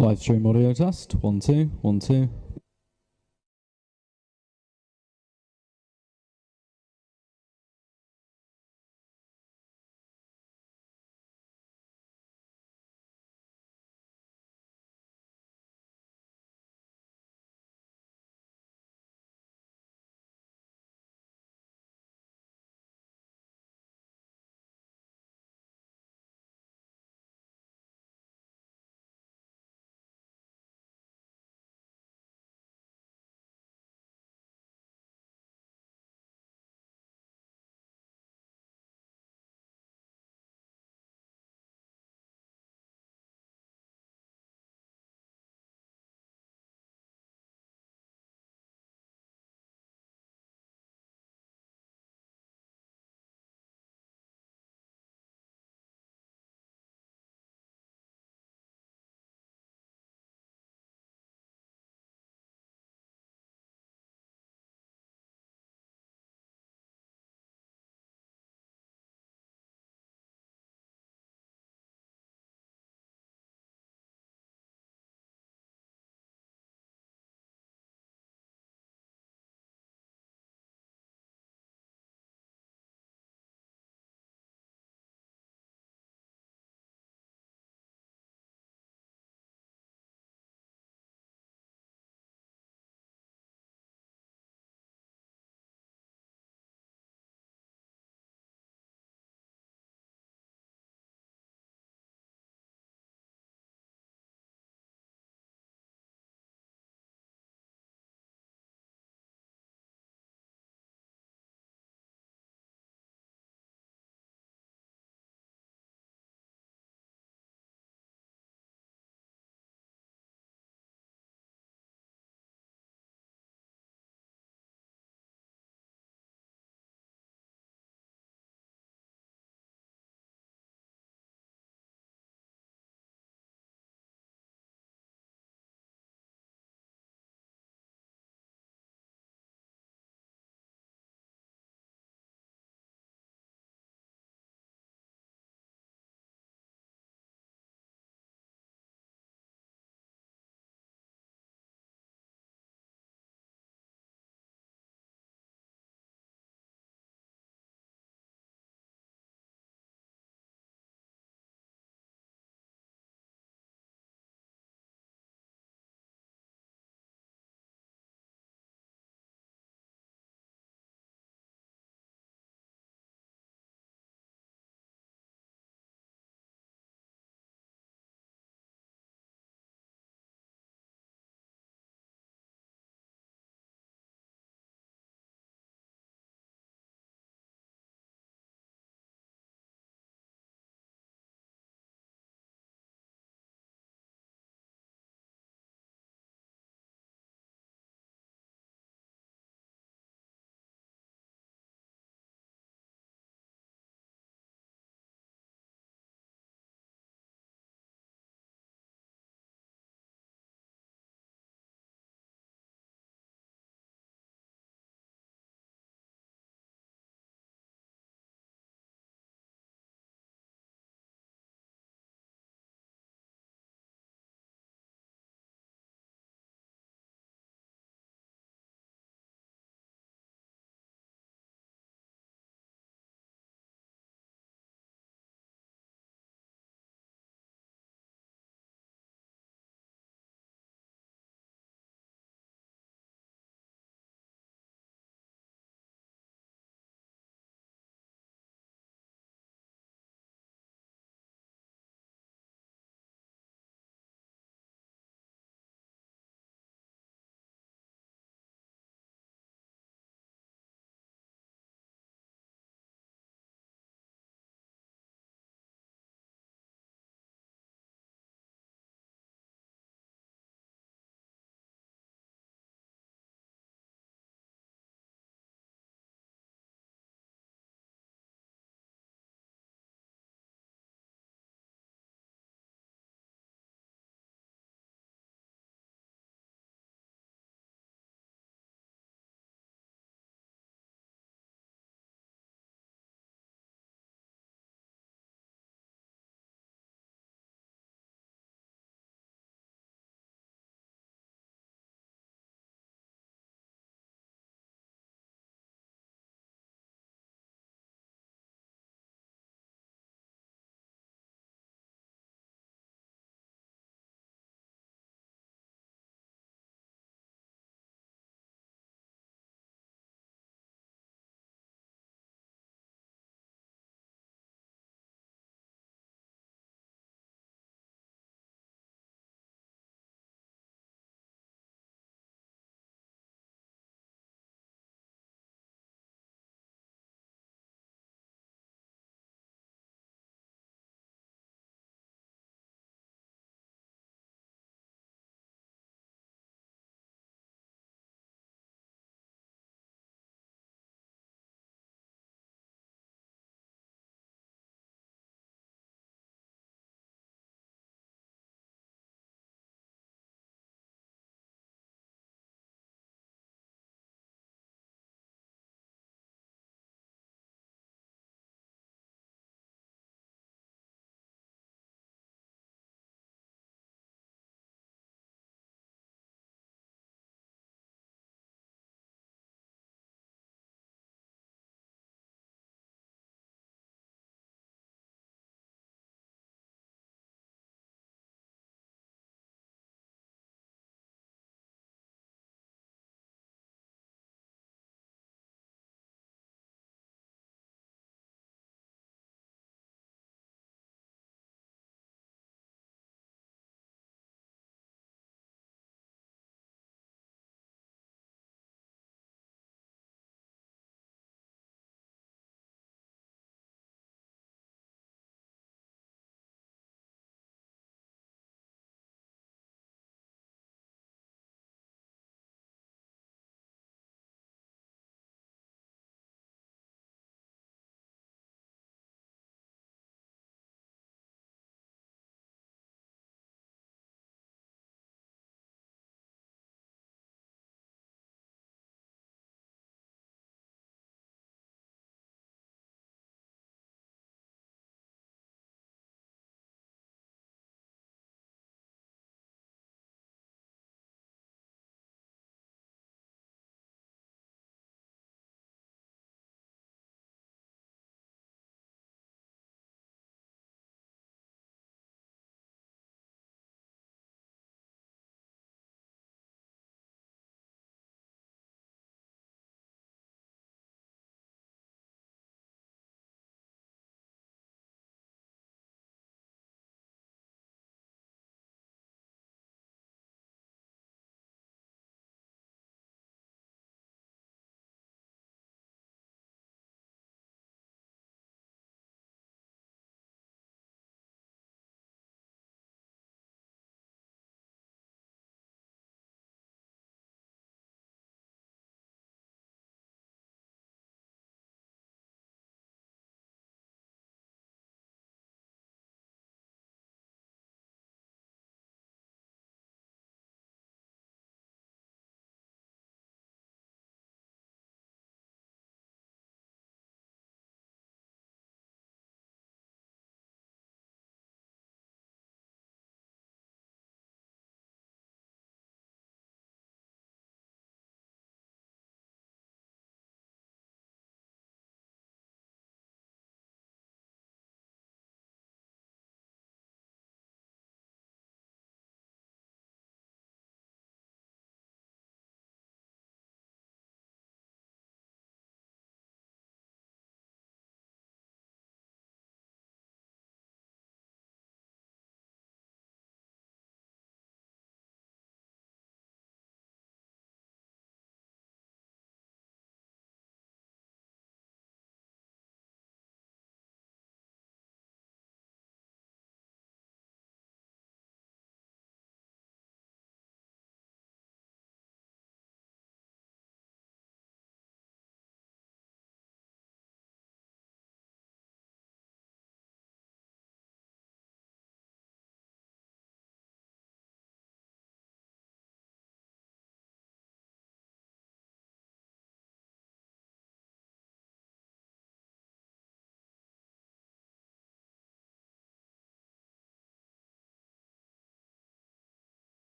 Live stream audio test. 1, 2, 1, 2.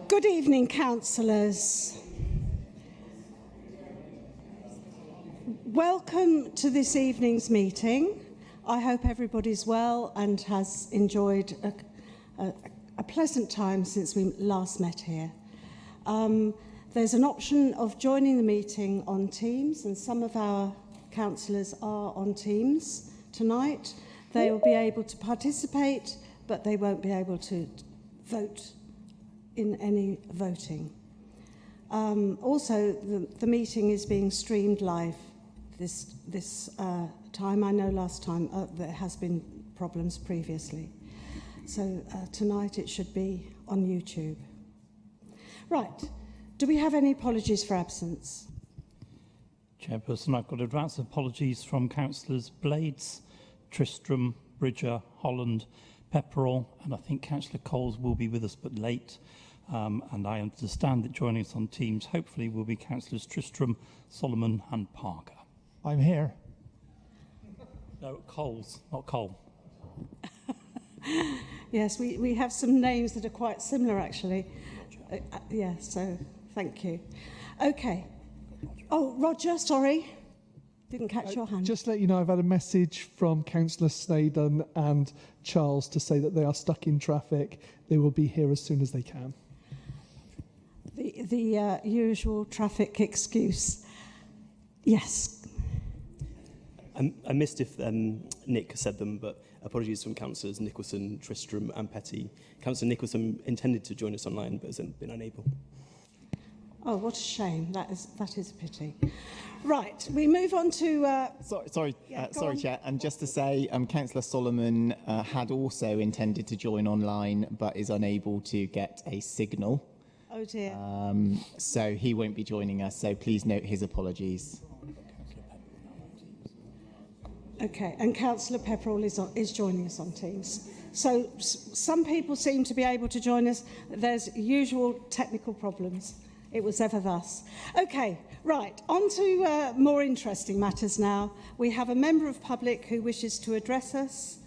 Good evening, councillors. Welcome to this evening's meeting. I hope everybody's well and has enjoyed a pleasant time since we last met here. There's an option of joining the meeting on Teams, and some of our councillors are on Teams tonight. They will be able to participate, but they won't be able to vote in any voting. Also, the meeting is being streamed live this time. I know last time there has been problems previously. So tonight it should be on YouTube. Right. Do we have any apologies for absence? Chairperson, I've got advance apologies from Councillors Blades, Tristram, Bridger, Holland, Pepperell, and I think Councillor Coles will be with us but late. And I understand that joining us on Teams hopefully will be Councillors Tristram, Solomon and Parker. I'm here. No, Coles, not Cole. Yes, we have some names that are quite similar actually. Yeah, so thank you. Okay. Oh, Roger, sorry. Didn't catch your hand. Just to let you know, I've had a message from Councillor Snaden and Charles to say that they are stuck in traffic. They will be here as soon as they can. The usual traffic excuse. Yes. I missed if Nick said them, but apologies from Councillors Nicholson, Tristram and Petty. Councillor Nicholson intended to join us online but has been unable. Oh, what a shame. That is a pity. Right, we move on to... Sorry, Chair. And just to say, Councillor Solomon had also intended to join online, but is unable to get a signal. Oh dear. So he won't be joining us. So please note his apologies. Okay, and Councillor Pepperell is joining us on Teams. So some people seem to be able to join us. There's usual technical problems. It was ever thus. Okay, right, on to more interesting matters now. We have a member of public who wishes to address us.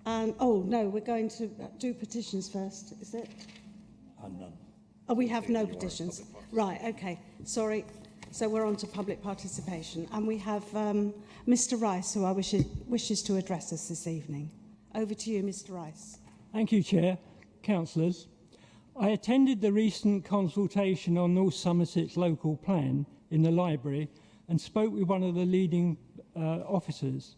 And, oh, no, we're going to do petitions first, is it? None. Oh, we have no petitions. Right, okay, sorry. So we're on to public participation. And we have Mr Rice, who wishes to address us this evening. Over to you, Mr Rice. Thank you, Chair. Councillors, I attended the recent consultation on North Somerset's local plan in the library and spoke with one of the leading officers.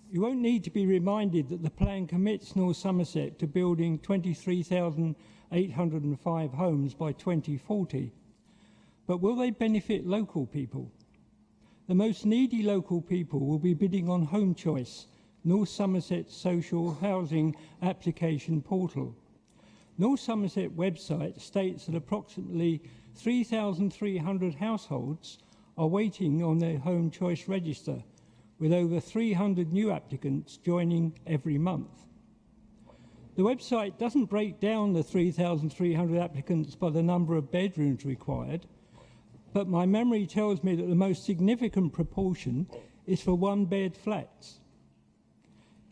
You won't need to be reminded that the plan commits North Somerset to building 23,805 homes by 2040. But will they benefit local people? The most needy local people will be bidding on Home Choice, North Somerset's social housing application portal. North Somerset website states that approximately 3,300 households are waiting on their Home Choice register, with over 300 new applicants joining every month. The website doesn't break down the 3,300 applicants by the number of bedrooms required, but my memory tells me that the most significant proportion is for one-bed flats.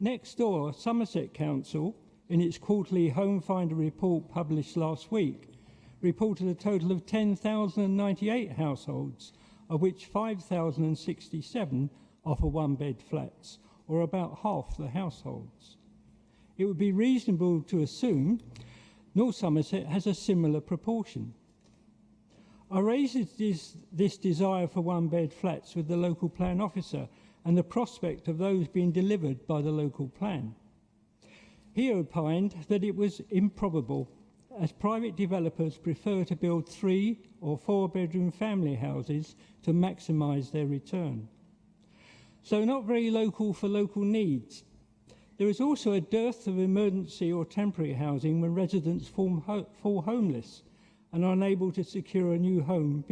Next door, Somerset Council, in its quarterly Home Finder report published last week, reported a total of 10,098 households, of which 5,067 are for one-bed flats, or about half the households. It would be reasonable to assume North Somerset has a similar proportion. I raised this desire for one-bed flats with the local plan officer and the prospect of those being delivered by the local plan. He opined that it was improbable, as private developers prefer to build 3- or 4-bedroom family houses to maximise their return. So not very local for local needs. There is also a dearth of emergency or temporary housing when residents fall homeless and are unable to secure a new home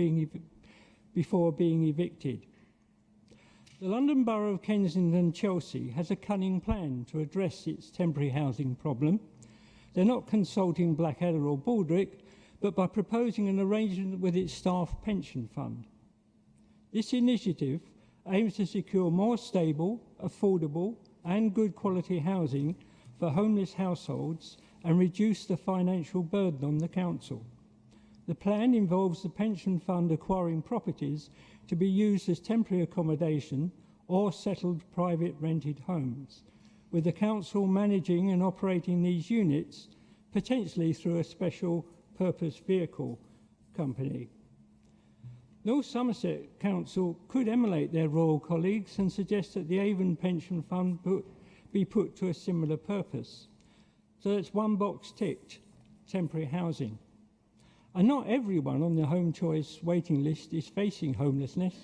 before being evicted. The London Borough of Kensington-Chelsea has a cunning plan to address its temporary housing problem. They're not consulting Blackadder or Baldrick, but by proposing an arrangement with its staff pension fund. This initiative aims to secure more stable, affordable and good quality housing for homeless households and reduce the financial burden on the council. The plan involves the pension fund acquiring properties to be used as temporary accommodation or settled private rented homes, with the council managing and operating these units, potentially through a special purpose vehicle company. North Somerset Council could emulate their royal colleagues and suggest that the Avon Pension Fund be put to a similar purpose. So that's one box ticked, temporary housing. And not everyone on the home choice waiting list is facing homelessness.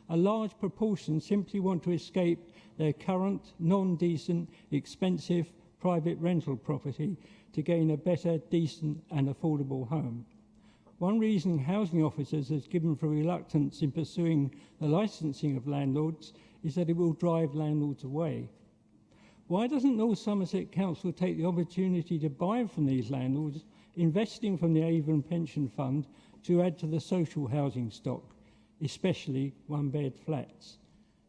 A large proportion simply want to escape their current, non-decent, expensive private rental property to gain a better, decent and affordable home. One reason housing officers have given for reluctance in pursuing the licensing of landlords is that it will drive landlords away. Why doesn't North Somerset Council take the opportunity to buy from these landlords, investing from the Avon Pension Fund to add to the social housing stock, especially one-bed flats?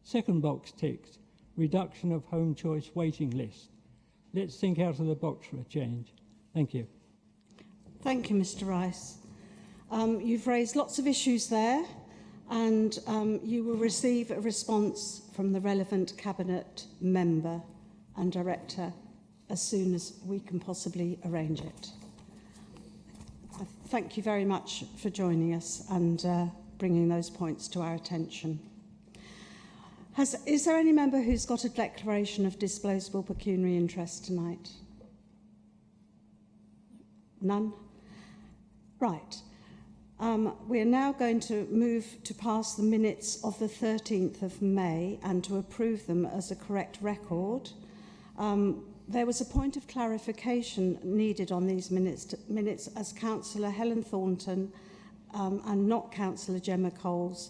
Second box ticked, reduction of home choice waiting list. Let's think out of the box for a change. Thank you. Thank you, Mr. Rice. You've raised lots of issues there, and you will receive a response from the relevant Cabinet member and director as soon as we can possibly arrange it. Thank you very much for joining us and bringing those points to our attention. Is there any member who's got a declaration of disposable pecuniary interest tonight? None? Right. We are now going to move to pass the minutes of the 13th of May and to approve them as a correct record. There was a point of clarification needed on these minutes as Councillor Helen Thornton and not Councillor Gemma Coles,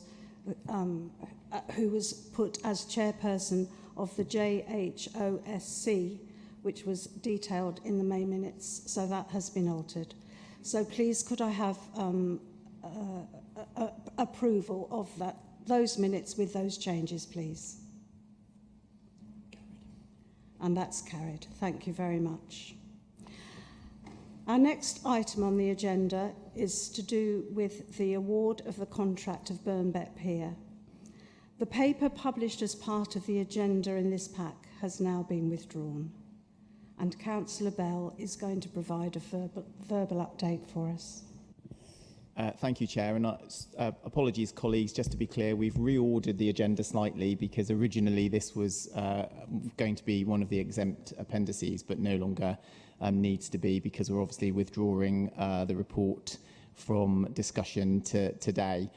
who was put as chairperson of the JHOSC, which was detailed in the May minutes, so that has been altered. So please could I have approval of those minutes with those changes, please? And that's carried. Thank you very much. Our next item on the agenda is to do with the award of the contract of Burnbeck Pier. The paper published as part of the agenda in this pack has now been withdrawn, and Councillor Bell is going to provide a verbal update for us. Thank you, Chair. And apologies, colleagues, just to be clear, we've reordered the agenda slightly because originally this was going to be one of the exempt appendices, but no longer needs to be because we're obviously withdrawing the report from discussion today.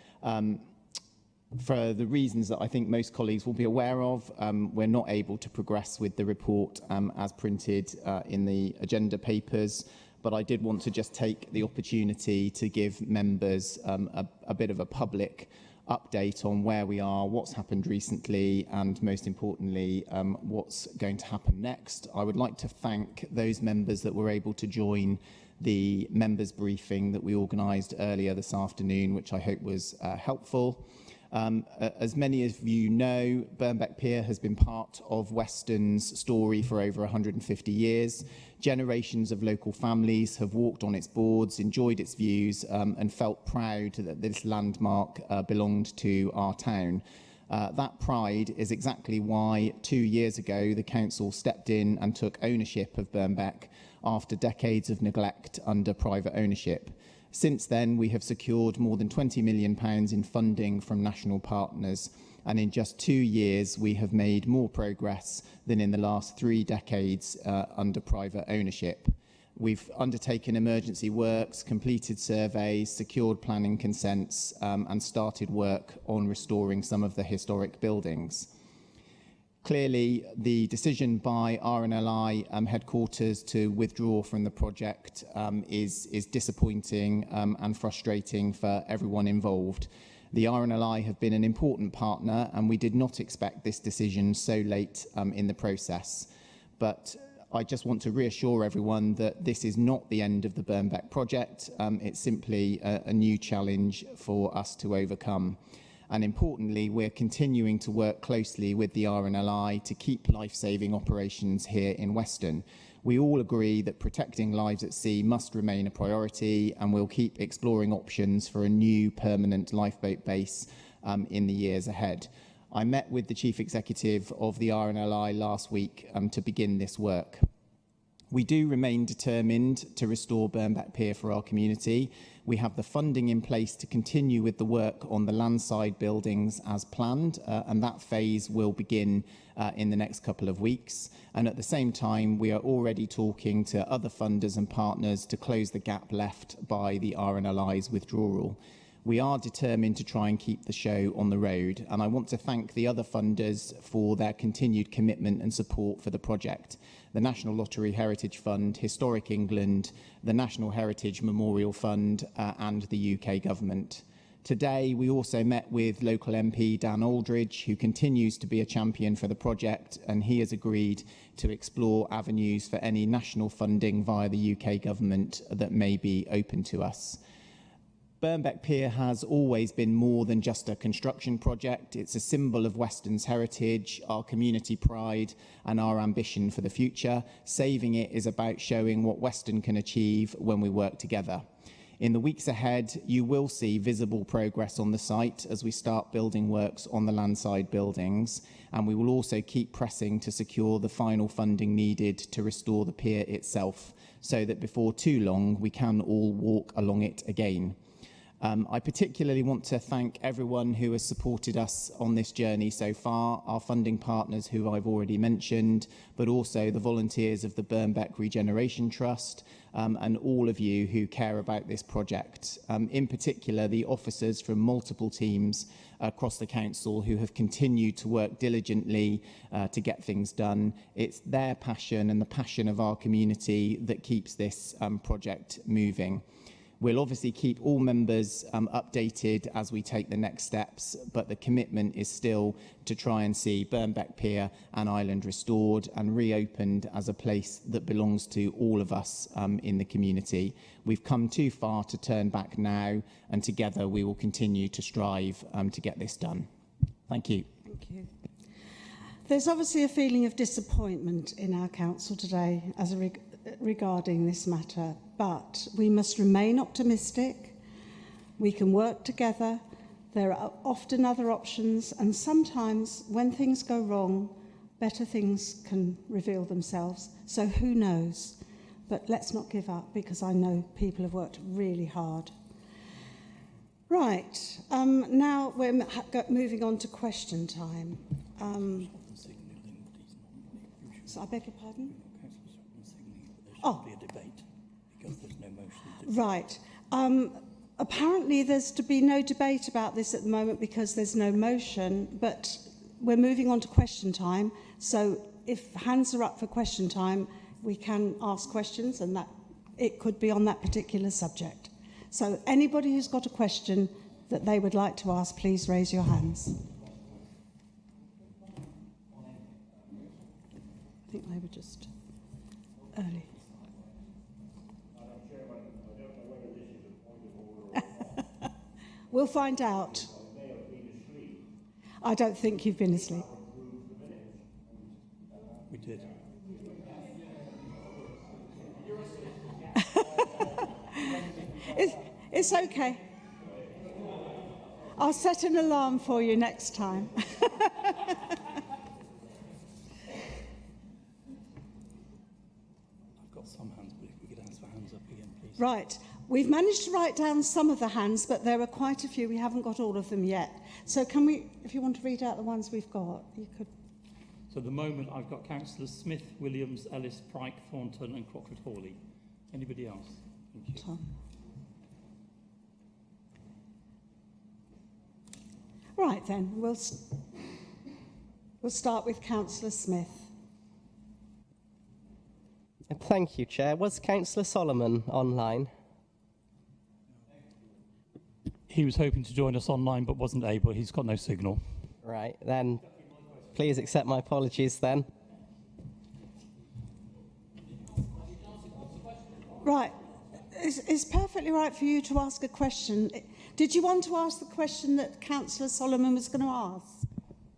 For the reasons that I think most colleagues will be aware of, we're not able to progress with the report as printed in the agenda papers. But I did want to just take the opportunity to give members a bit of a public update on where we are, what's happened recently, and most importantly, what's going to happen next. I would like to thank those members that were able to join the members' briefing that we organised earlier this afternoon, which I hope was helpful. As many of you know, Burnbeck Pier has been part of Weston's story for over 150 years. Generations of local families have walked on its boards, enjoyed its views, and felt proud that this landmark belonged to our town. That pride is exactly why 2 years ago the council stepped in and took ownership of Burnbeck after decades of neglect under private ownership. Since then, we have secured more than £20 million in funding from national partners, and in just 2 years, we have made more progress than in the last 3 decades under private ownership. We've undertaken emergency works, completed surveys, secured planning consents, and started work on restoring some of the historic buildings. Clearly, the decision by RNLI headquarters to withdraw from the project is disappointing and frustrating for everyone involved. The RNLI have been an important partner, and we did not expect this decision so late in the process. But I just want to reassure everyone that this is not the end of the Burnbeck project. It's simply a new challenge for us to overcome. And importantly, we're continuing to work closely with the RNLI to keep life-saving operations here in Weston. We all agree that protecting lives at sea must remain a priority, and we'll keep exploring options for a new permanent lifeboat base in the years ahead. I met with the Chief Executive of the RNLI last week to begin this work. We do remain determined to restore Burnbeck Pier for our community. We have the funding in place to continue with the work on the landside buildings as planned, and that phase will begin in the next couple of weeks. And at the same time, we are already talking to other funders and partners to close the gap left by the RNLI's withdrawal. We are determined to try and keep the show on the road, and I want to thank the other funders for their continued commitment and support for the project. The National Lottery Heritage Fund, Historic England, the National Heritage Memorial Fund and the UK Government. Today, we also met with local MP Dan Aldridge, who continues to be a champion for the project, and he has agreed to explore avenues for any national funding via the UK Government that may be open to us. Burnbeck Pier has always been more than just a construction project. It's a symbol of Weston's heritage, our community pride and our ambition for the future. Saving it is about showing what Weston can achieve when we work together. In the weeks ahead, you will see visible progress on the site as we start building works on the landside buildings, and we will also keep pressing to secure the final funding needed to restore the pier itself, so that before too long we can all walk along it again. I particularly want to thank everyone who has supported us on this journey so far, our funding partners who I've already mentioned, but also the volunteers of the Burnbeck Regeneration Trust and all of you who care about this project. In particular, the officers from multiple teams across the council who have continued to work diligently to get things done. It's their passion and the passion of our community that keeps this project moving. We'll obviously keep all members updated as we take the next steps, but the commitment is still to try and see Burnbeck Pier and Island restored and reopened as a place that belongs to all of us in the community. We've come too far to turn back now, and together we will continue to strive to get this done. Thank you. Thank you. There's obviously a feeling of disappointment in our council today regarding this matter, but we must remain optimistic. We can work together. There are often other options, and sometimes when things go wrong, better things can reveal themselves. So who knows? But let's not give up, because I know people have worked really hard. Right, now we're moving on to question time. So I beg your pardon? Be a debate because there's no motion. Right. Apparently there's to be no debate about this at the moment because there's no motion, but we're moving on to question time. So if hands are up for question time, we can ask questions, and that it could be on that particular subject. So anybody who's got a question that they would like to ask, please raise your hands. I think they were just early. We'll find out. I don't think you've been asleep. We did. It's okay. I'll set an alarm for you next time. I've got some hands, but if we could ask for hands up again, please. Right. We've managed to write down some of the hands, but there are quite a few. We haven't got all of them yet. So can we, if you want to read out the ones we've got, you could. So at the moment, I've got Councillors Smith, Williams, Ellis, Pryke, Thornton and Crockford-Hawley. Anybody else? Thank you. Tom. Right then, we'll start with Councillor Smith. Thank you, Chair. Was Councillor Solomon online? He was hoping to join us online but wasn't able. He's got no signal. Right, then please accept my apologies then. Right. It's perfectly be right for you to ask a question. Did you want to ask the question that Councillor Solomon was going to ask?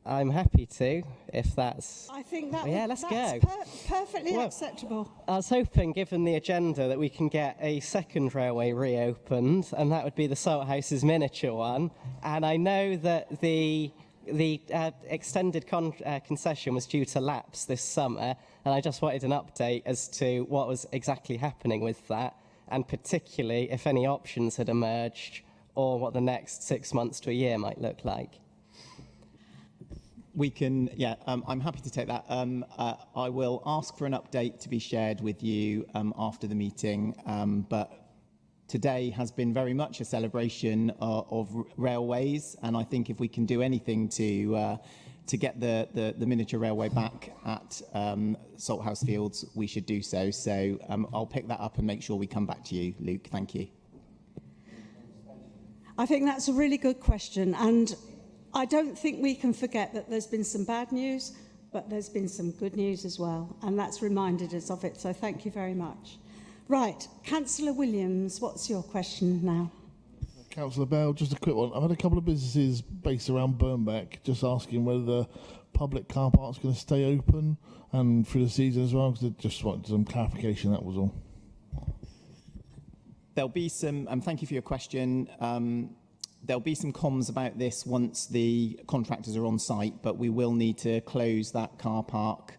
I'm happy to, if that's... I think that Yeah, let's that's go. Perfectly Well, acceptable. I was hoping, given the agenda, that we can get a second railway reopened, and that would be the Salthouse's miniature one. And I know that the extended concession was due to lapse this summer, and I just wanted an update as to what was exactly happening with that, and particularly if any options had emerged, or what the next 6 months to a year might look like. We can, I'm happy to take that. I will ask for an update to be shared with you after the meeting, but today has been very much a celebration of railways, and I think if we can do anything to get the miniature railway back at Salthouse Fields, we should do so. So I'll pick that up and make sure we come back to you, Luke. Thank you. I think that's a really good question, and I don't think we can forget that there's been some bad news, but there's been some good news as well, and that's reminded us of it, so thank you very much. Right, Councillor Williams, what's your question now? Councillor Bell, just a quick one. I've had a couple of businesses based around Burnbeck just asking whether the public car park's going to stay open and through the season as well, because they just wanted some clarification, that was all. There'll be some, thank you for your question. There'll be some comms about this once the contractors are on site, but we will need to close that car park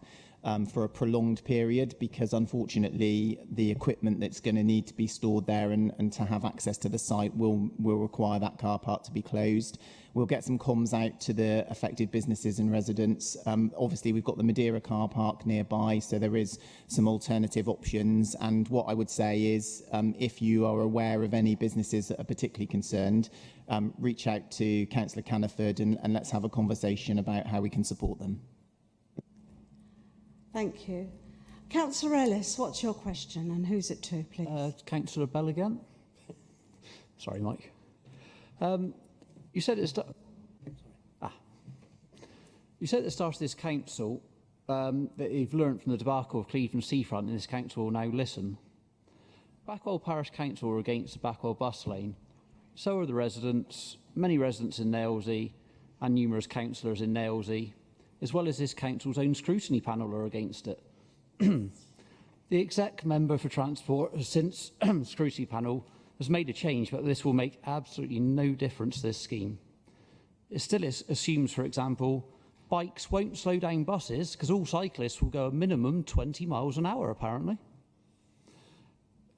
for a prolonged period, because unfortunately the equipment that's going to need to be stored there and to have access to the site will require that car park to be closed. We'll get some comms out to the affected businesses and residents. Obviously, we've got the Madeira car park nearby, so there is some alternative options. And what I would say is, if you are aware of any businesses that are particularly concerned, reach out to Councillor Caniford and let's have a conversation about how we can support them. Thank you. Councillor Ellis, what's your question and who's it to, please? Councillor Bell again. Sorry, Mike. You said at the start of this council that you've learnt from the debacle of Clevedon Seafront, and this council will now listen. Backwell Parish Council are against the Backwell bus lane. So are the residents, many residents in Nailsea and numerous councillors in Nailsea, as well as this council's own scrutiny panel are against it. The exec member for transport has since scrutiny panel has made a change, but this will make absolutely no difference to this scheme. It still assumes, for example, bikes won't slow down buses because all cyclists will go a minimum 20 miles an hour, apparently.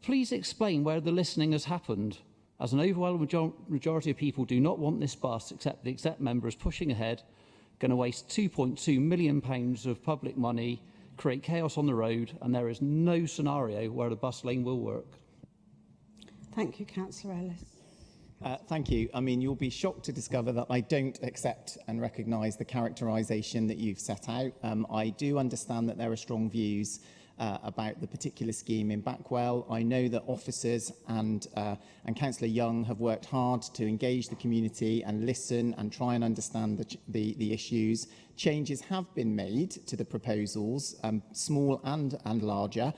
Please explain where the listening has happened, as an overwhelming majority of people do not want this bus, except the exec member is pushing ahead, going to waste £2.2 million of public money, create chaos on the road, and there is no scenario where the bus lane will work. Thank you, Councillor Ellis. Thank you. I mean, you'll be shocked to discover that I don't accept and recognise the characterisation that you've set out. I do understand that there are strong views about the particular scheme in Backwell. I know that officers and Councillor Young have worked hard to engage the community and listen and try and understand the issues. Changes have been made to the proposals, small and larger,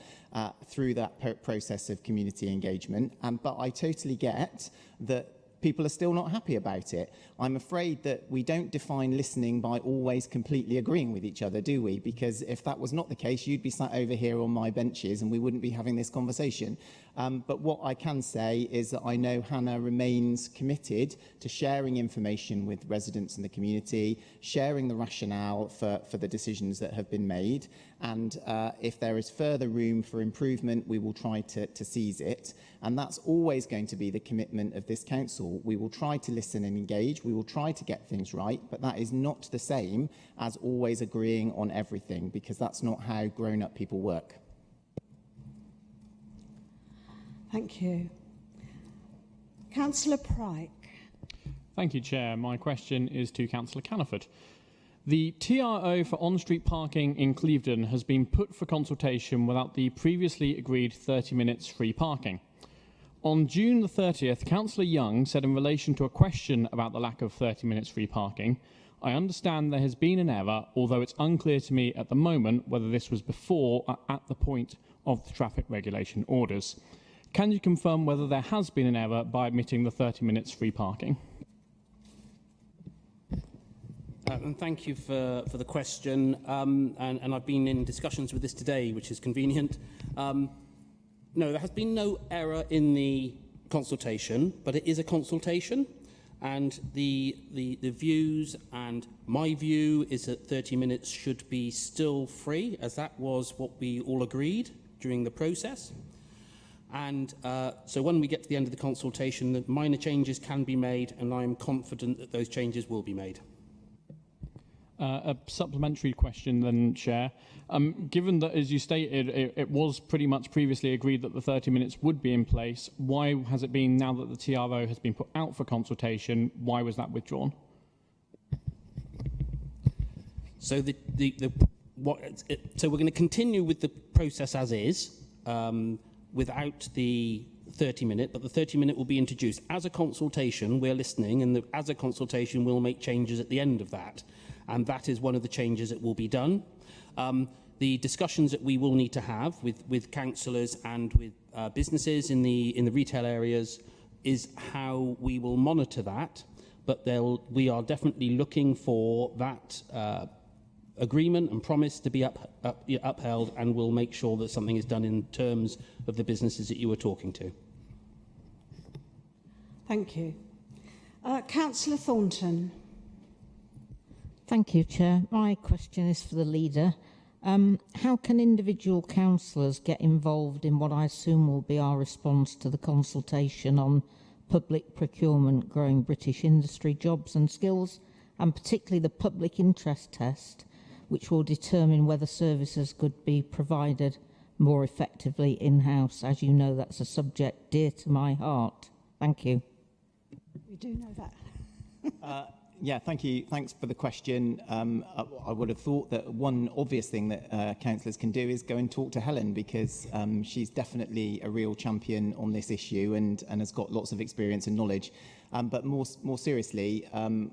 through that process of community engagement. But I totally get that people are still not happy about it. I'm afraid that we don't define listening by always completely agreeing with each other, do we? Because if that was not the case, you'd be sat over here on my benches and we wouldn't be having this conversation. But what I can say is that I know Hannah remains committed to sharing information with residents in the community, sharing the rationale for the decisions that have been made. And if there is further room for improvement, we will try to seize it. And that's always going to be the commitment of this council. We will try to listen and engage. We will try to get things right, but that is not the same as always agreeing on everything, because that's not how grown-up people work. Thank you. Councillor Pryke. Thank you, Chair. My question is to Councillor Caniford. The TRO for on-street parking in Clevedon has been put for consultation without the previously agreed 30 minutes free parking. On June the 30th, Councillor Young said in relation to a question about the lack of 30 minutes free parking, I understand there has been an error, although it's unclear to me at the moment whether this was before or at the point of the traffic regulation orders. Can you confirm whether there has been an error by admitting the 30 minutes free parking? And thank you for the question. And I've been in discussions with this today, which is convenient. No, there has been no error in the consultation, but it is a consultation. And the views and my view is that 30 minutes should be still free, as that was what we all agreed during the process. And so when we get to the end of the consultation, the minor changes can be made, and I'm confident that those changes will be made. A supplementary question then, Chair. Given that, as you stated, it was pretty much previously agreed that the 30 minutes would be in place, why has it been, now that the TRO has been put out for consultation, why was that withdrawn? So so we're going to continue with the process as is, without the 30-minute, but the 30-minute will be introduced. As a consultation, we're listening, and as a consultation, we'll make changes at the end of that. And that is one of the changes that will be done. The discussions that we will need to have with councillors and with businesses in the retail areas is how we will monitor that. But we are definitely looking for that agreement and promise to be upheld, and we'll make sure that something is done in terms of the businesses that you were talking to. Thank you. Councillor Thornton. Thank you, Chair. My question is for the leader. How can individual councillors get involved in what I assume will be our response to the consultation on public procurement, growing British industry, jobs and skills, and particularly the public interest test, which will determine whether services could be provided more effectively in-house? As you know, that's a subject dear to my heart. Thank you. We do know that. Yeah, thank you. Thanks for the question. I would have thought that one obvious thing that councillors can do is go and talk to Helen, because she's definitely a real champion on this issue and has got lots of experience and knowledge. But more seriously,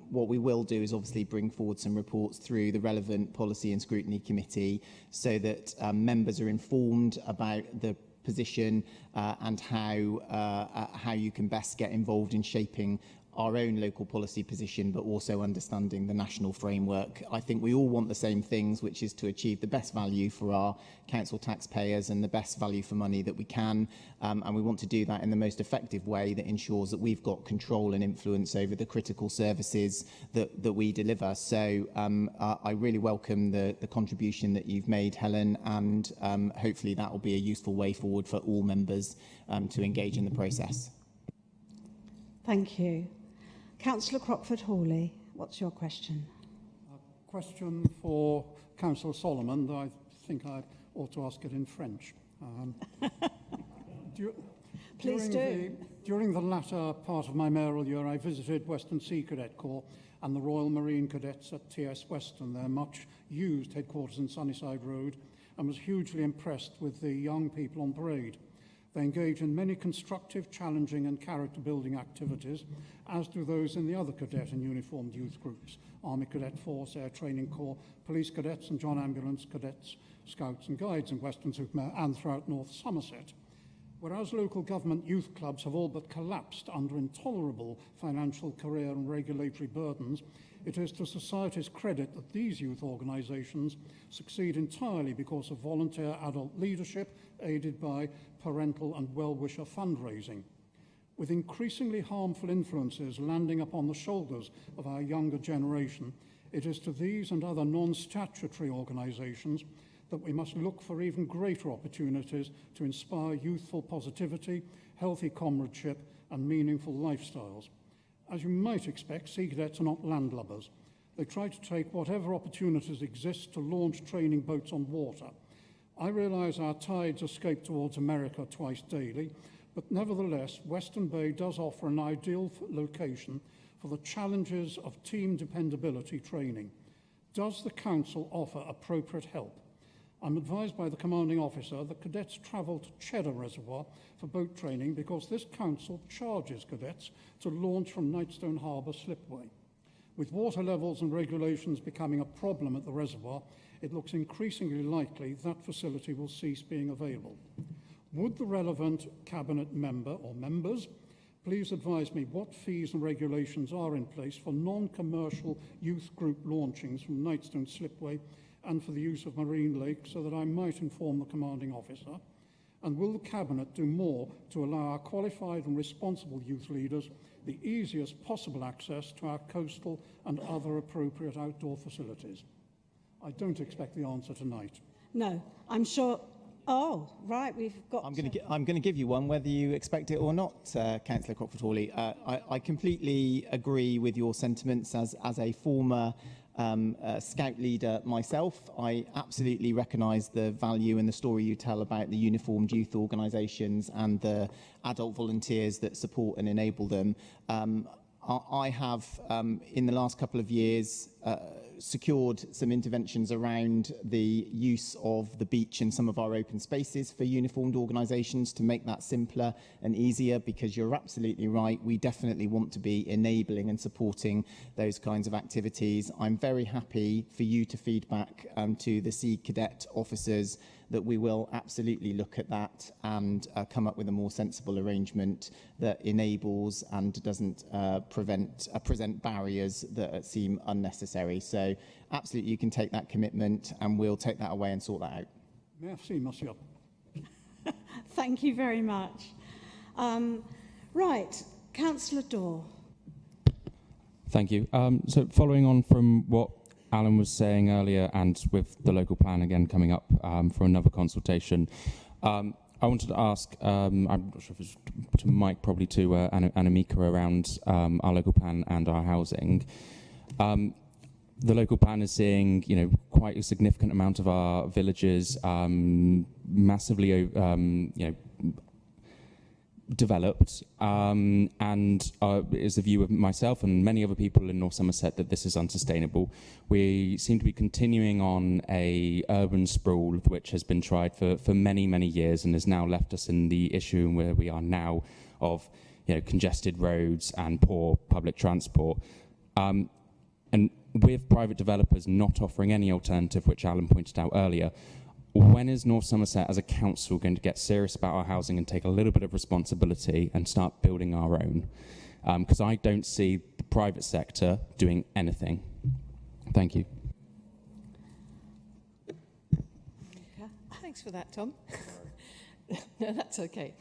what we will do is obviously bring forward some reports through the relevant Policy and Scrutiny Committee so that members are informed about the position and how you can best get involved in shaping our own local policy position, but also understanding the national framework. I think we all want the same things, which is to achieve the best value for our council taxpayers and the best value for money that we can. And we want to do that in the most effective way that ensures that we've got control and influence over the critical services that we deliver. So I really welcome the contribution that you've made, Helen, and hopefully that will be a useful way forward for all members to engage in the process. Thank you. Councillor Crockford-Hawley, what's your question? A question for Councillor Solomon. I think I ought to ask it in French. Please do. During the latter part of my mayoral year, I visited Western Sea Cadet Corps and the Royal Marine Cadets at TS Western, their much-used headquarters in Sunnyside Road, and was hugely impressed with the young people on parade. They engage in many constructive, challenging and character-building activities, as do those in the other cadet and uniformed youth groups, Army Cadet Force, Air Training Corps, Police Cadets and John Ambulance Cadets, Scouts and Guides in Weston-super-Mare and throughout North Somerset. Whereas local government youth clubs have all but collapsed under intolerable financial, career and regulatory burdens, it is to society's credit that these youth organisations succeed entirely because of volunteer adult leadership aided by parental and well-wisher fundraising. With increasingly harmful influences landing upon the shoulders of our younger generation, it is to these and other non-statutory organisations that we must look for even greater opportunities to inspire youthful positivity, healthy comradeship and meaningful lifestyles. As you might expect, Sea Cadets are not landlubbers. They try to take whatever opportunities exist to launch training boats on water. I realise our tides escape towards America twice daily, but nevertheless, Western Bay does offer an ideal location for the challenges of team dependability training. Does the Council offer appropriate help? I'm advised by the commanding officer that cadets travel to Cheddar Reservoir for boat training because this council charges cadets to launch from Knightstone Harbour slipway. With water levels and regulations becoming a problem at the reservoir, it looks increasingly likely that facility will cease being available. Would the relevant Cabinet member or members please advise me what fees and regulations are in place for non-commercial youth group launchings from Knightstone Slipway and for the use of Marine Lake, so that I might inform the commanding officer? And will the Cabinet do more to allow our qualified and responsible youth leaders the easiest possible access to our coastal and other appropriate outdoor facilities? I don't expect the answer tonight. No, I'm sure. Oh, right, we've got. I'm going to give you one, whether you expect it or not, Councillor Crockford-Hawley. I completely agree with your sentiments as a former Scout leader myself. I absolutely recognise the value and the story you tell about the uniformed youth organisations and the adult volunteers that support and enable them. I have, in the last couple of years, secured some interventions around the use of the beach and some of our open spaces for uniformed organisations to make that simpler and easier, because you're absolutely right, we definitely want to be enabling and supporting those kinds of activities. I'm very happy for you to feed back to the Sea Cadet officers that we will absolutely look at that and come up with a more sensible arrangement that enables and doesn't present barriers that seem unnecessary. So absolutely, you can take that commitment and we'll take that away and sort that out. Merci, monsieur. Thank you very much. Right, Councillor Dorr. Thank you. So following on from what Alan was saying earlier, and with the local plan again coming up for another consultation, I wanted to ask, I'm not sure if it's to Mike, probably to Anamika, around our local plan and our housing. The local plan is seeing, quite a significant amount of our villages massively, developed, and is the view of myself and many other people in North Somerset that this is unsustainable. We seem to be continuing on a urban sprawl which has been tried for many, many years and has now left us in the issue where we are now of congested roads and poor public transport. And with private developers not offering any alternative, which Alan pointed out earlier, when is North Somerset as a council going to get serious about our housing and take a little bit of responsibility and start building our own? Because I don't see the private sector doing anything. Thank you. Thanks for that, Tom. No, that's okay.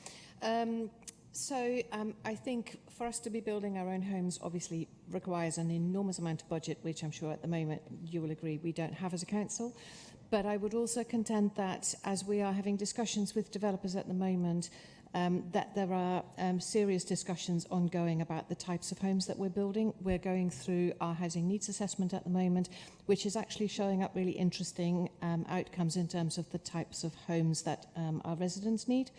I think for us to be building our own homes obviously requires an enormous amount of budget, which I'm sure at the moment you will agree we don't have as a council. But I would also contend that as we are having discussions with developers at the moment, that there are serious discussions ongoing about the types of homes that we're building. We're going through our housing needs assessment at the moment, which is actually showing up really interesting outcomes in terms of the types of homes that our residents need.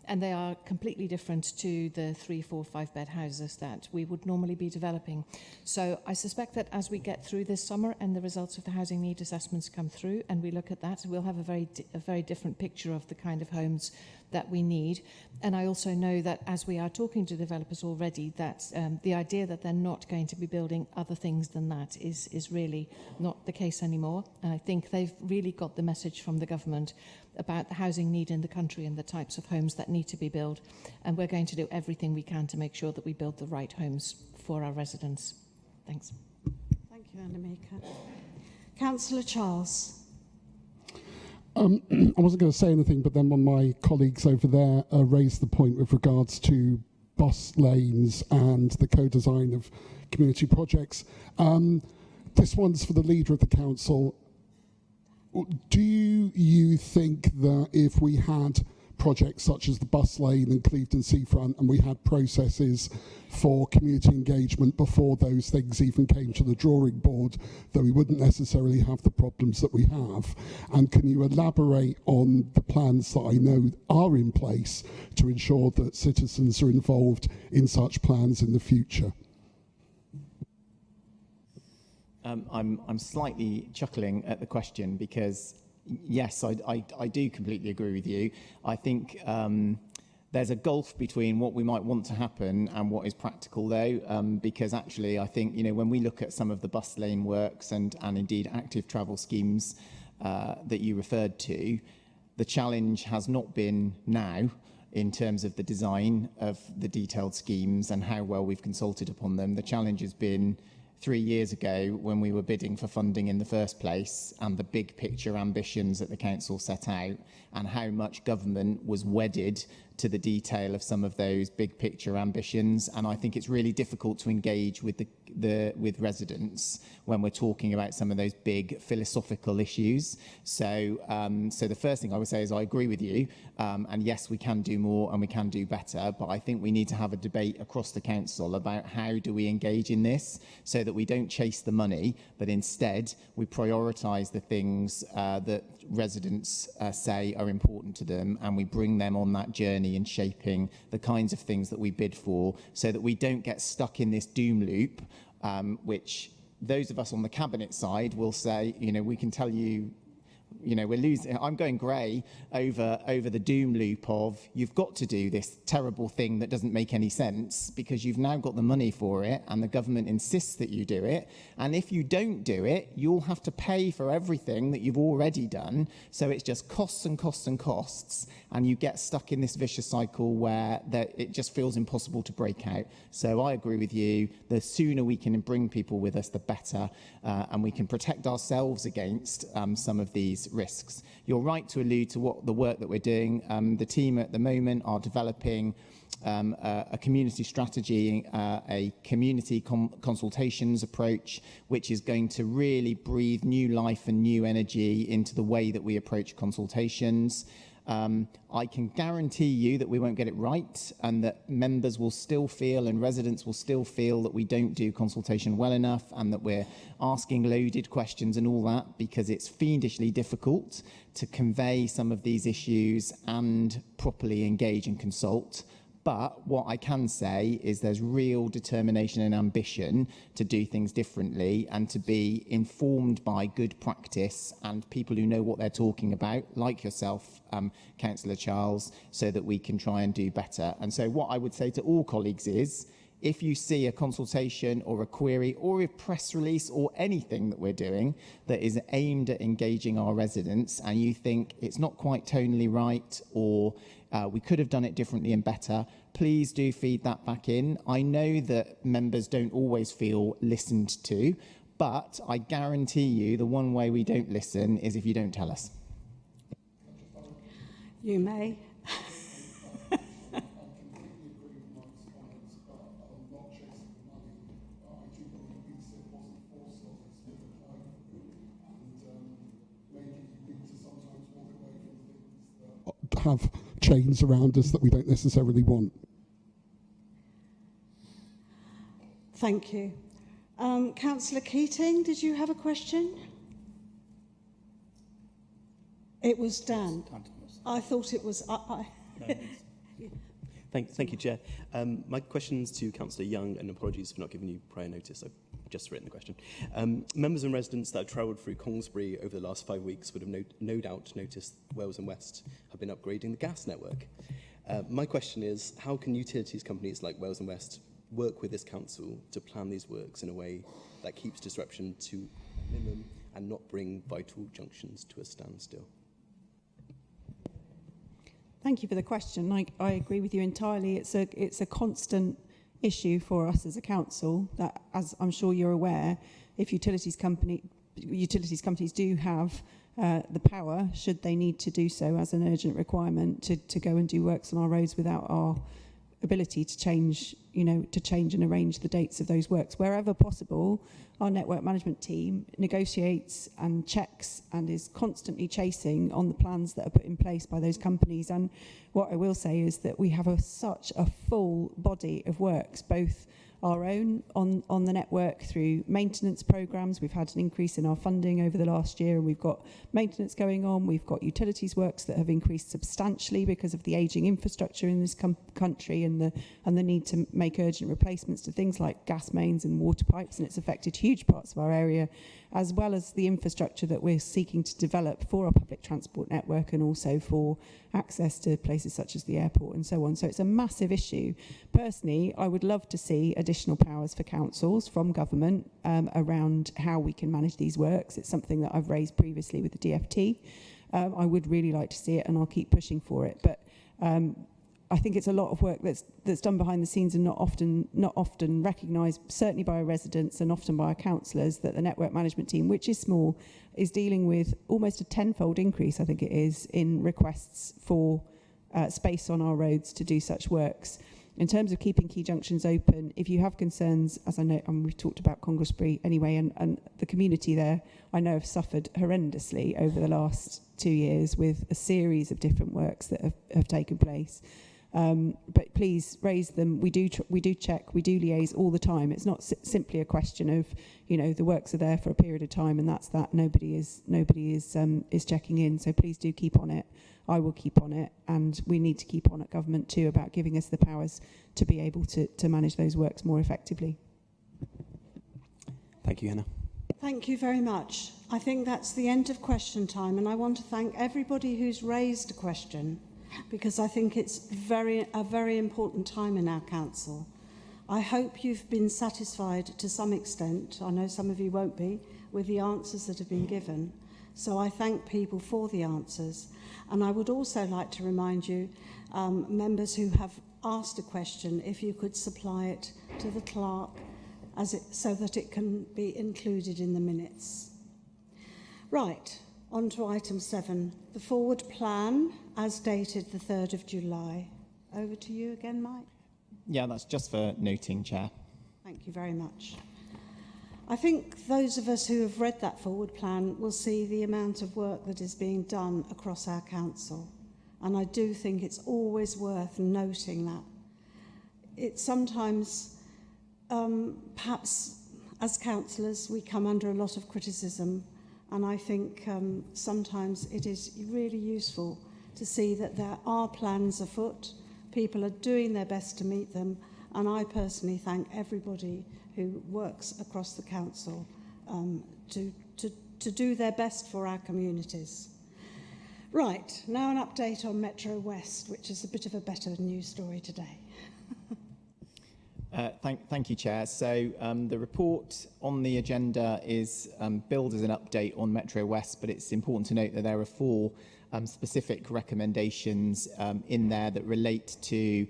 And they are completely different to the 3, 4, 5 bed houses that we would normally be developing. So I suspect that as we get through this summer and the results of the housing need assessments come through and we look at that, we'll have a very different picture of the kind of homes that we need. And I also know that as we are talking to developers already, that the idea that they're not going to be building other things than that is really not the case anymore. And I think they've really got the message from the government about the housing need in the country and the types of homes that need to be built. And we're going to do everything we can to make sure that we build the right homes for our residents. Thanks. Thank you, Anamika. Councillor Charles. I wasn't going to say anything, but then one of my colleagues over there raised the point with regards to bus lanes and the co-design of community projects. This one's for the leader of the council. Do you think that if we had projects such as the bus lane and Clevedon Seafront, and we had processes for community engagement before those things even came to the drawing board, that we wouldn't necessarily have the problems that we have? And can you elaborate on the plans that I know are in place to ensure that citizens are involved in such plans in the future? I'm slightly chuckling at the question because, yes, I do completely agree with you. I think there's a gulf between what we might want to happen and what is practical, though, because actually I think, when we look at some of the bus lane works and indeed active travel schemes that you referred to, The challenge has not been now in terms of the design of the detailed schemes and how well we've consulted upon them. The challenge has been 3 years ago when we were bidding for funding in the first place and the big picture ambitions that the council set out and how much government was wedded to the detail of some of those big picture ambitions. And I think it's really difficult to engage with with residents when we're talking about some of those big philosophical issues. So the first thing I would say is I agree with you, and yes, we can do more and we can do better, but I think we need to have a debate across the council about how do we engage in this so that we don't chase the money, but instead we prioritise the things that residents say are important to them, and we bring them on that journey in shaping the kinds of things that we bid for, so that we don't get stuck in this doom loop, which those of us on the cabinet side will say, you know, we can tell you, you know, we're losing. I'm going grey over the doom loop of you've got to do this terrible thing that doesn't make any sense because you've now got the money for it and the government insists that you do it. And if you don't do it, you'll have to pay for everything that you've already done. So it's just costs and costs and costs. And you get stuck in this vicious cycle where it just feels impossible to break out. So I agree with you. The sooner we can bring people with us, the better. And we can protect ourselves against some of these risks. You're right to allude to the work that we're doing. The team at the moment are developing a community strategy, a community consultations approach, which is going to really breathe new life and new energy into the way that we approach consultations. I can guarantee you that we won't get it right and that members will still feel and residents will still feel that we don't do consultation well enough and that we're asking loaded questions and all that, because it's fiendishly difficult to convey some of these issues and properly engage and consult. But what I can say is there's real determination and ambition to do things differently and to be informed by good practice and people who know what they're talking about, like yourself, Councillor Charles, so that we can try and do better. And so what I would say to all colleagues is, if you see a consultation or a query or a press release or anything that we're doing that is aimed at engaging our residents and you think it's not quite tonally right or we could have done it differently and better, please do feed that back in. I know that members don't always feel listened to, but I guarantee you the one way we don't listen is if you don't tell us. You may. Have chains around us that we don't necessarily want. Thank you. Councillor Keating, did you have a question? It was Dan. I thought it was... Thank you, Chair. My question's to Councillor Young, and apologies for not giving you prior notice. I've just written the question. Members and residents that have travelled through Congsbury over the last 5 weeks would have no doubt noticed Wales and West have been upgrading the gas network. My question is, how can utilities companies like Wales and West work with this council to plan these works in a way that keeps disruption to a minimum and not bring vital junctions to a standstill? Thank you for the question. I agree with you entirely. It's a constant issue for us as a council that, as I'm sure you're aware, if utilities companies do have the power, should they need to do so as an urgent requirement, to go and do works on our roads without our ability to change and arrange the dates of those works. Wherever possible, our network management team negotiates and checks and is constantly chasing on the plans that are put in place by those companies. And what I will say is that we have such a full body of works, both our own on the network through maintenance programmes. We've had an increase in our funding over the last year, and we've got maintenance going on. We've got utilities works that have increased substantially because of the ageing infrastructure in this country and the need to make urgent replacements to things like gas mains and water pipes, and it's affected huge parts of our area, as well as the infrastructure that we're seeking to develop for our public transport network and also for access to places such as the airport and so on. So it's a massive issue. Personally, I would love to see additional powers for councils from government around how we can manage these works. It's something that I've raised previously with the DFT. I would really like to see it, and I'll keep pushing for it. But I think it's a lot of work that's done behind the scenes and not often recognised, certainly by our residents and often by our councillors, that the network management team, which is small, is dealing with almost a tenfold increase, I think it is, in requests for space on our roads to do such works. In terms of keeping key junctions open, if you have concerns, as I know, and we've talked about Congresbury anyway, and the community there, I know, have suffered horrendously over the last 2 years with a series of different works that have taken place. But please raise them. We do check, we do liaise all the time. It's not simply a question of, you know, the works are there for a period of time and that's that. Nobody is checking in. So please do keep on it. I will keep on it, and we need to keep on at government too about giving us the powers to be able to manage those works more effectively. Thank you, Hannah. Thank you very much. I think that's the end of question time, and I want to thank everybody who's raised a question, because I think it's a very important time in our council. I hope you've been satisfied to some extent, I know some of you won't be, with the answers that have been given. So I thank people for the answers. And I would also like to remind you, members who have asked a question, if you could supply it to the clerk so that it can be included in the minutes. Right, on to item 7, the forward plan as dated the 3rd of July. Over to you again, Mike. Yeah, that's just for noting, Chair. Thank you very much. I think those of us who have read that forward plan will see the amount of work that is being done across our council. And I do think it's always worth noting that. It's sometimes, perhaps as councillors, we come under a lot of criticism. And I think sometimes it is really useful to see that there are plans afoot. People are doing their best to meet them. And I personally thank everybody who works across the council to do their best for our communities. Right, now an update on Metro West, which is a bit of a better news story today. Thank you, Chair. So the report on the agenda is billed as an update on Metro West, but it's important to note that there are 4 specific recommendations in there that relate to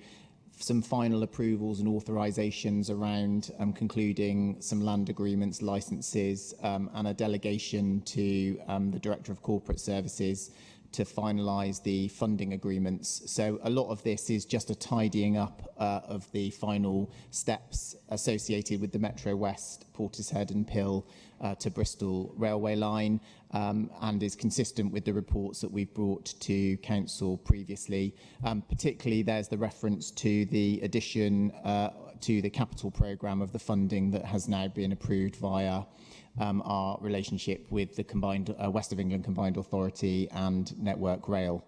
some final approvals and authorisations around concluding some land agreements, licences, and a delegation to the Director of Corporate Services to finalise the funding agreements. So a lot of this is just a tidying up of the final steps associated with the Metro West, Portishead and Pill to Bristol railway line, and is consistent with the reports that we've brought to Council previously. Particularly, there's the reference to the addition to the capital programme of the funding that has now been approved via our relationship with the combined West of England Combined Authority and Network Rail.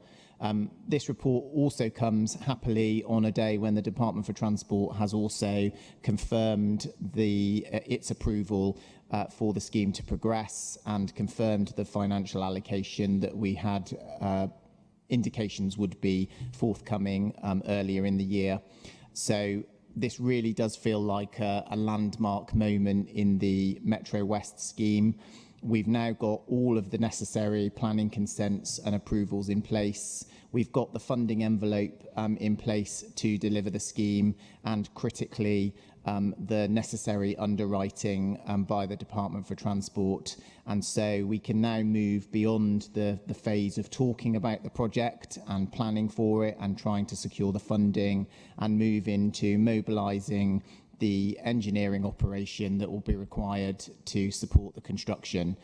This report also comes happily on a day when the Department for Transport has also confirmed its approval for the scheme to progress and confirmed the financial allocation that we had indications would be forthcoming earlier in the year. So this really does feel like a landmark moment in the Metro West scheme. We've now got all of the necessary planning consents and approvals in place. We've got the funding envelope in place to deliver the scheme, and critically, the necessary underwriting by the Department for Transport. And so we can now move beyond the phase of talking about the project and planning for it and trying to secure the funding, and move into mobilising the engineering operation that will be required to support the construction.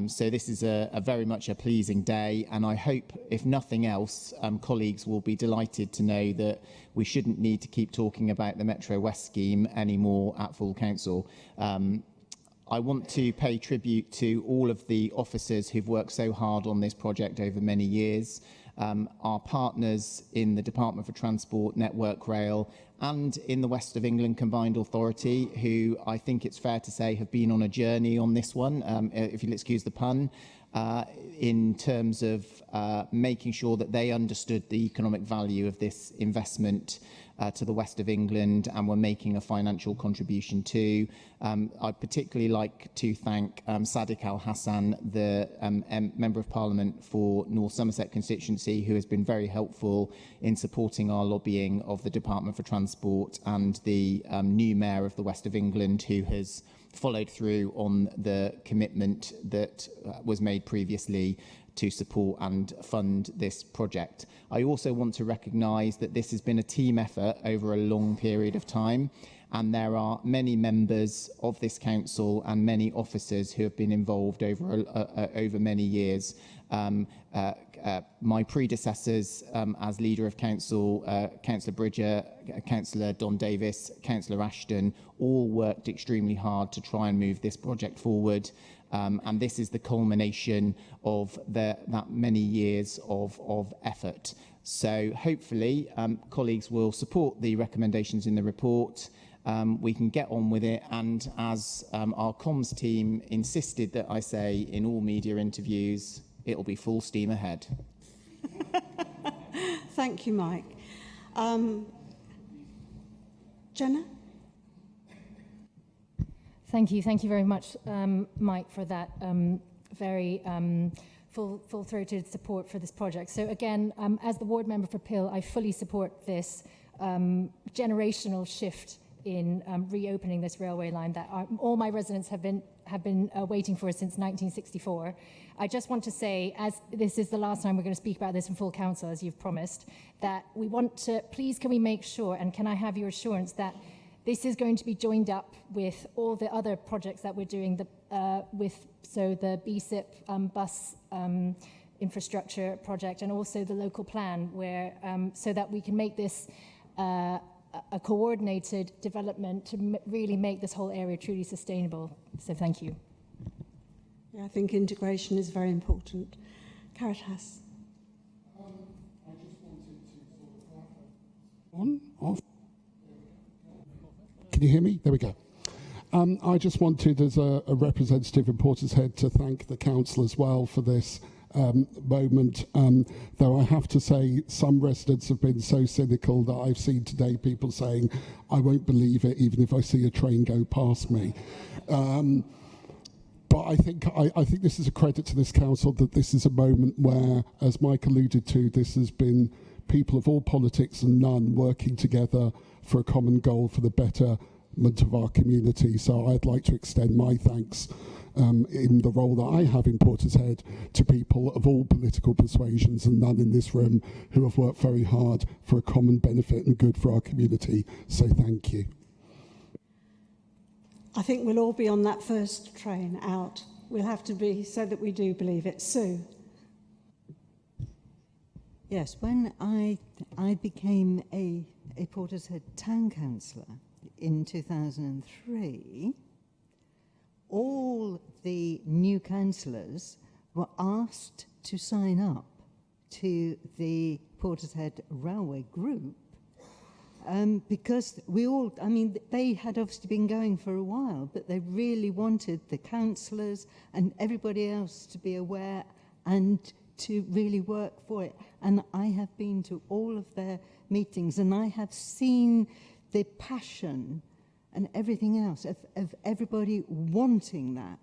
So this is a very much a pleasing day, and I hope, if nothing else, colleagues will be delighted to know that we shouldn't need to keep talking about the Metro West scheme anymore at full council. I want to pay tribute to all of the officers who've worked so hard on this project over many years. Our partners in the Department for Transport, Network Rail, and in the West of England Combined Authority, who I think it's fair to say have been on a journey on this one, if you'll excuse the pun, in terms of making sure that they understood the economic value of this investment to the west of England and were making a financial contribution to. I'd particularly like to thank Sadiq Al Hassan, the Member of Parliament for North Somerset constituency, who has been very helpful in supporting our lobbying of the Department for Transport, and the new Mayor of the West of England, who has followed through on the commitment that was made previously to support and fund this project. I also want to recognise that this has been a team effort over a long period of time, and there are many members of this council and many officers who have been involved over many years. My predecessors as leader of council, Councillor Bridger, Councillor Don Davis, Councillor Ashton, all worked extremely hard to try and move this project forward. And this is the culmination of that many years of effort. So hopefully colleagues will support the recommendations in the report. We can get on with it, and as our comms team insisted that I say in all media interviews, it'll be full steam ahead. Thank you, Mike. Jenna? Thank you very much, Mike, for that very full-throated support for this project. So again, as the ward member for Pill, I fully support this generational shift in reopening this railway line that all my residents have been waiting for since 1964. I just want to say, as this is the last time we're going to speak about this in full council, as you've promised, that we want to, please can we make sure, and can I have your assurance that this is going to be joined up with all the other projects that we're doing, the BSIP bus infrastructure project, and also the local plan, where so that we can make this a coordinated development to really make this whole area truly sustainable. So thank you. Yeah, I think integration is very important. Caritas. I just wanted to off. Can you hear me? There we go. I just wanted, as a representative of Portishead, to thank the council as well for this moment, though I have to say some residents have been so cynical that I've seen today people saying, I won't believe it even if I see a train go past me. But I think this is a credit to this council, that this is a moment where, as Mike alluded to, this has been people of all politics and none working together for a common goal for the betterment of our community. So I'd like to extend my thanks in the role that I have in Portishead to people of all political persuasions and none in this room who have worked very hard for a common benefit and good for our community. So thank you. I think we'll all be on that first train out. We'll have to be, so that we do believe it. Sue? Yes, when I became a Portishead town councillor in 2003, all the new councillors were asked to sign up to the Portishead Railway Group because they had obviously been going for a while, but they really wanted the councillors and everybody else to be aware and to really work for it. And I have been to all of their meetings, and I have seen the passion and everything else of everybody wanting that.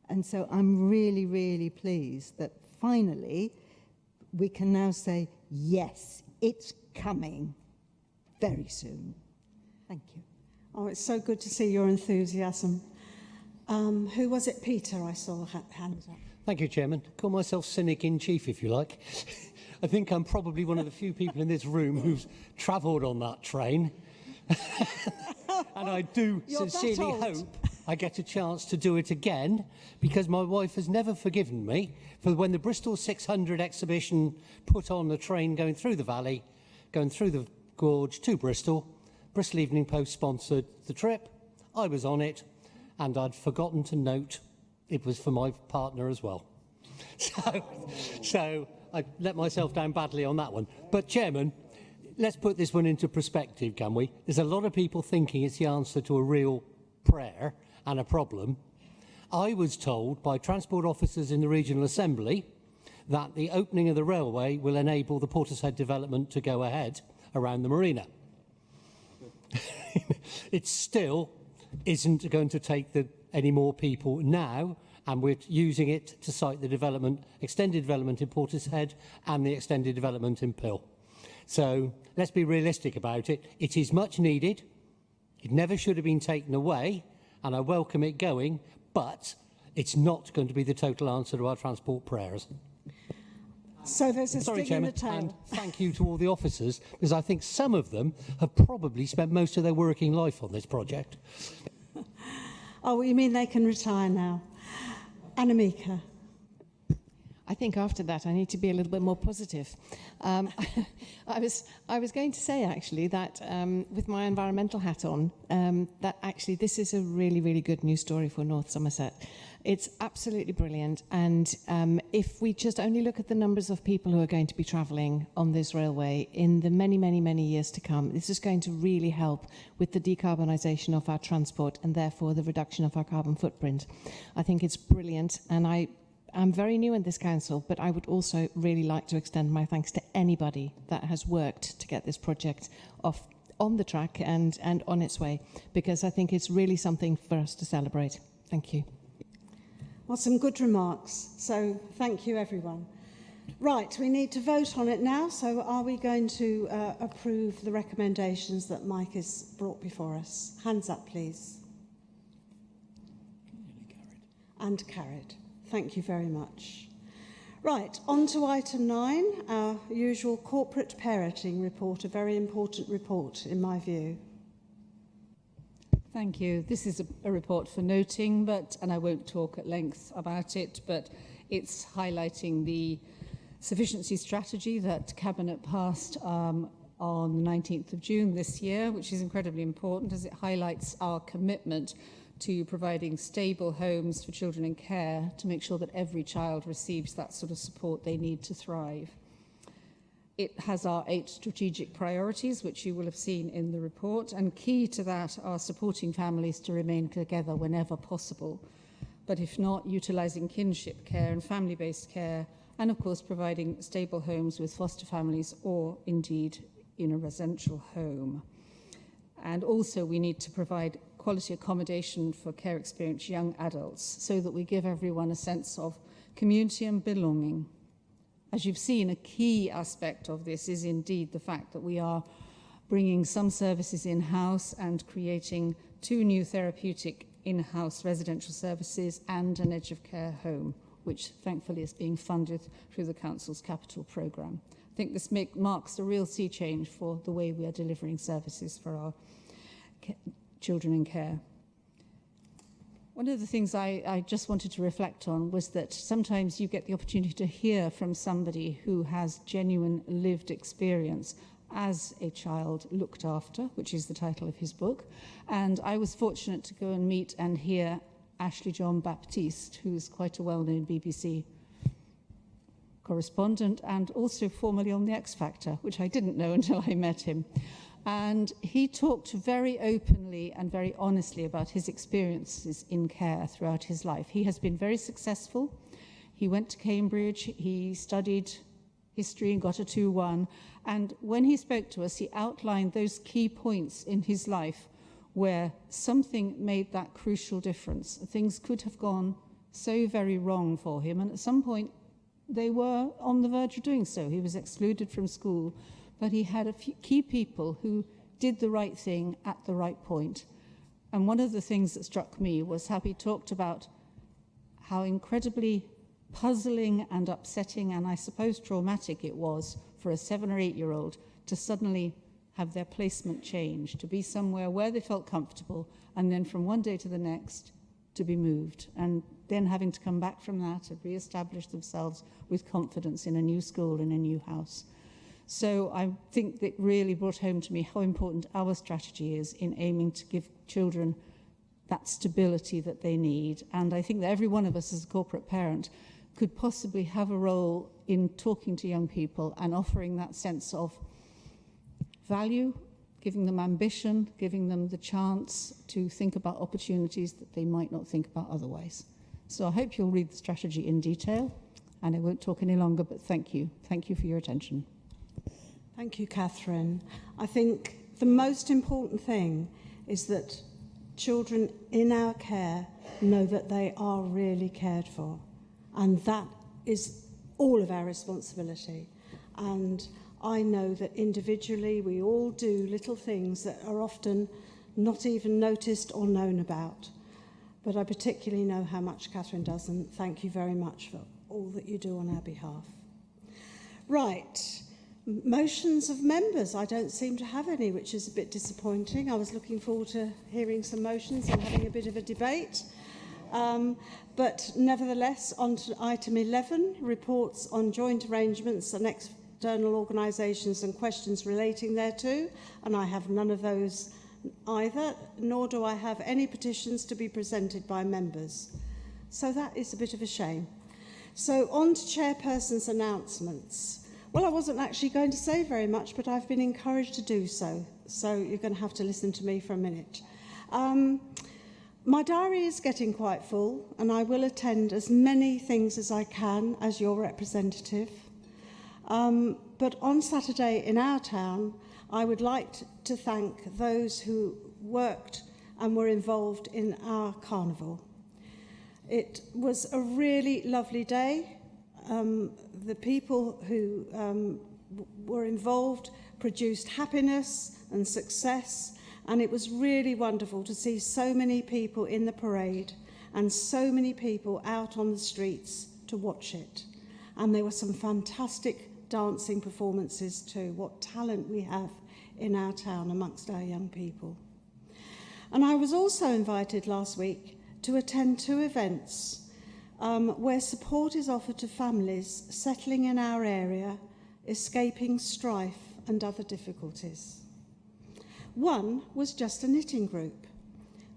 And so I'm really, really pleased that finally we can now say, yes, it's coming very soon. Thank you. Oh, it's so good to see your enthusiasm. Who was it? Peter, I saw hands up. Thank you, Chairman. Call myself cynic in chief, if you like. I think I'm probably one of the few people in this room who's travelled on that train. And I do sincerely hope I get a chance to do it again, because my wife has never forgiven me for when the Bristol 600 exhibition put on the train going through the valley, going through the gorge to Bristol. Bristol Evening Post sponsored the trip. I was on it, and I'd forgotten to note it was for my partner as well. So I let myself down badly on that one. But, Chairman, let's put this one into perspective, can we? There's a lot of people thinking it's the answer to a real prayer and a problem. I was told by transport officers in the Regional Assembly that the opening of the railway will enable the Portishead development to go ahead around the marina. It still isn't going to take any more people now, and we're using it to site the development, extended development in Portishead and the extended development in Pill. So let's be realistic about it. It is much needed. It never should have been taken away, and I welcome it going, but it's not going to be the total answer to our transport prayers. So there's a Sorry, sting in the Chairman, and tail. thank you to all the officers, because I think some of them have probably spent most of their working life on this project. Oh, you mean they can retire now? Annemieke. I think after that I need to be a little bit more positive. I was going to say actually that with my environmental hat on, that actually this is a really, really good news story for North Somerset. It's absolutely brilliant, and if we just only look at the numbers of people who are going to be travelling on this railway in the many, many, many years to come, this is going to really help with the decarbonisation of our transport and therefore the reduction of our carbon footprint. I think it's brilliant, and I'm very new in this council, but I would also really like to extend my thanks to anybody that has worked to get this project off on the track and on its way, because I think it's really something for us to celebrate. Thank you. Well, some good remarks. So thank you, everyone. Right, we need to vote on it now. So are we going to approve the recommendations that Mike has brought before us? Hands up, please. And carried. Thank you very much. Right, on to item 9, our usual corporate parenting report, a very important report in my view. Thank you. This is a report for noting, and I won't talk at length about it, but it's highlighting the sufficiency strategy that Cabinet passed on the 19th of June this year, which is incredibly important as it highlights our commitment to providing stable homes for children in care to make sure that every child receives that sort of support they need to thrive. It has our 8 strategic priorities, which you will have seen in the report, and key to that are supporting families to remain together whenever possible, but if not, utilising kinship care and family-based care, and of course providing stable homes with foster families or indeed in a residential home. And also we need to provide quality accommodation for care experienced young adults so that we give everyone a sense of community and belonging. As you've seen, a key aspect of this is indeed the fact that we are bringing some services in-house and creating 2 new therapeutic in-house residential services and an edge of care home, which thankfully is being funded through the Council's capital programme. I think this marks a real sea change for the way we are delivering services for our children in care. One of the things I just wanted to reflect on was that sometimes you get the opportunity to hear from somebody who has genuine lived experience as a child looked after, which is the title of his book. And I was fortunate to go and meet and hear Ashley John Baptiste, who's quite a well-known BBC correspondent and also formerly on The X Factor, which I didn't know until I met him. And he talked very openly and very honestly about his experiences in care throughout his life. He has been very successful. He went to Cambridge, he studied history and got a 2-1. And when he spoke to us, he outlined those key points in his life where something made that crucial difference. Things could have gone so very wrong for him. And at some point, they were on the verge of doing so. He was excluded from school. But he had a few key people who did the right thing at the right point. And one of the things that struck me was how he talked about how incredibly puzzling and upsetting and I suppose traumatic it was for a 7 or 8-year-old to suddenly have their placement changed, to be somewhere where they felt comfortable, and then from one day to the next to be moved, and then having to come back from that and re-establish themselves with confidence in a new school, in a new house. So I think that really brought home to me how important our strategy is in aiming to give children that stability that they need. And I think that every one of us as a corporate parent could possibly have a role in talking to young people and offering that sense of value, giving them ambition, giving them the chance to think about opportunities that they might not think about otherwise. So I hope you'll read the strategy in detail, and I won't talk any longer, but thank you. Thank you for your attention. Thank you, Catherine. I think the most important thing is that children in our care know that they are really cared for. And that is all of our responsibility. And I know that individually we all do little things that are often not even noticed or known about. But I particularly know how much Catherine does, and thank you very much for all that you do on our behalf. Right, motions of members. I don't seem to have any, which is a bit disappointing. I was looking forward to hearing some motions and having a bit of a debate. But nevertheless, on to item 11, reports on joint arrangements and external organisations and questions relating thereto, and I have none of those either, nor do I have any petitions to be presented by members. So that is a bit of a shame. So on to chairperson's announcements. Well, I wasn't actually going to say very much, but I've been encouraged to do so. So you're going to have to listen to me for a minute. My diary is getting quite full, and I will attend as many things as I can as your representative. But on Saturday in our town, I would like to thank those who worked and were involved in our carnival. It was a really lovely day. The people who were involved produced happiness and success, and it was really wonderful to see so many people in the parade and so many people out on the streets to watch it. And there were some fantastic dancing performances too. What talent we have in our town amongst our young people. And I was also invited last week to attend 2 events where support is offered to families settling in our area, escaping strife and other difficulties. One was just a knitting group,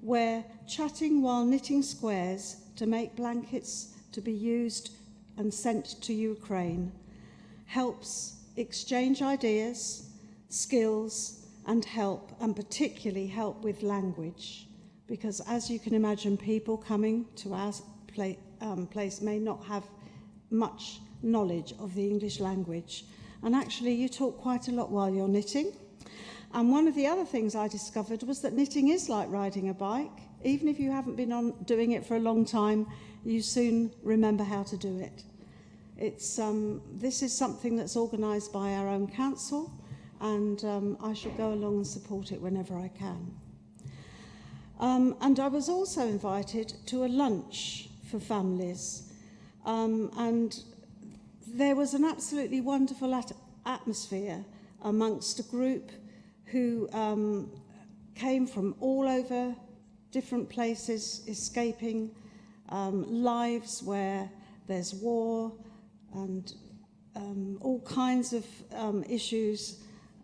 where chatting while knitting squares to make blankets to be used and sent to Ukraine helps exchange ideas, skills and help, and particularly help with language, because as you can imagine, people coming to our place may not have much knowledge of the English language, and actually you talk quite a lot while you're knitting. And one of the other things I discovered was that knitting is like riding a bike. Even if you haven't been doing it for a long time, you soon remember how to do it. This is something that's organised by our own council, and I shall go along and support it whenever I can. And I was also invited to a lunch for families, and there was an absolutely wonderful atmosphere amongst a group who came from all over different places, escaping lives where there's war and all kinds of issues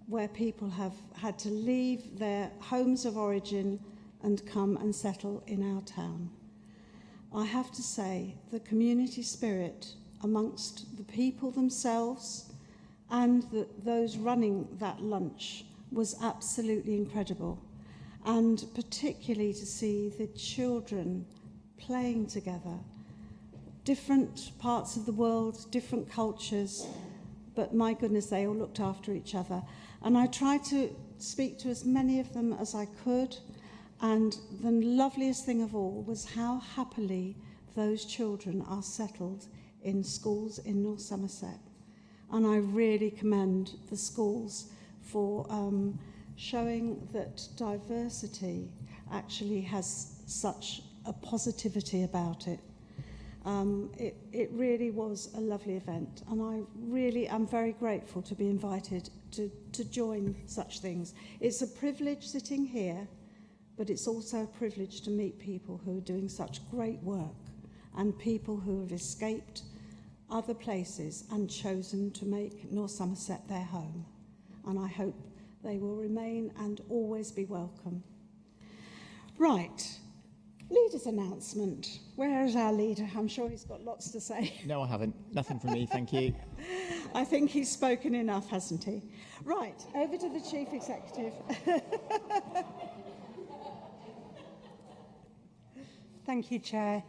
where people have had to leave their homes of origin and come and settle in our town. I have to say, the community spirit amongst the people themselves and those running that lunch was absolutely incredible. And particularly to see the children playing together. Different parts of the world, different cultures, but my goodness, they all looked after each other. And I tried to speak to as many of them as I could, and the loveliest thing of all was how happily those children are settled in schools in North Somerset. And I really commend the schools for showing that diversity actually has such a positivity about it. It really was a lovely event, and I really am very grateful to be invited to join such things. It's a privilege sitting here, but it's also a privilege to meet people who are doing such great work and people who have escaped other places and chosen to make North Somerset their home. And I hope they will remain and always be welcome. Right. Leader's announcement. Where is our leader? I'm sure he's got lots to say. No, I haven't. Nothing from me, thank you. I think he's spoken enough, hasn't he? Right, over to the Chief Executive. Thank you, Chair.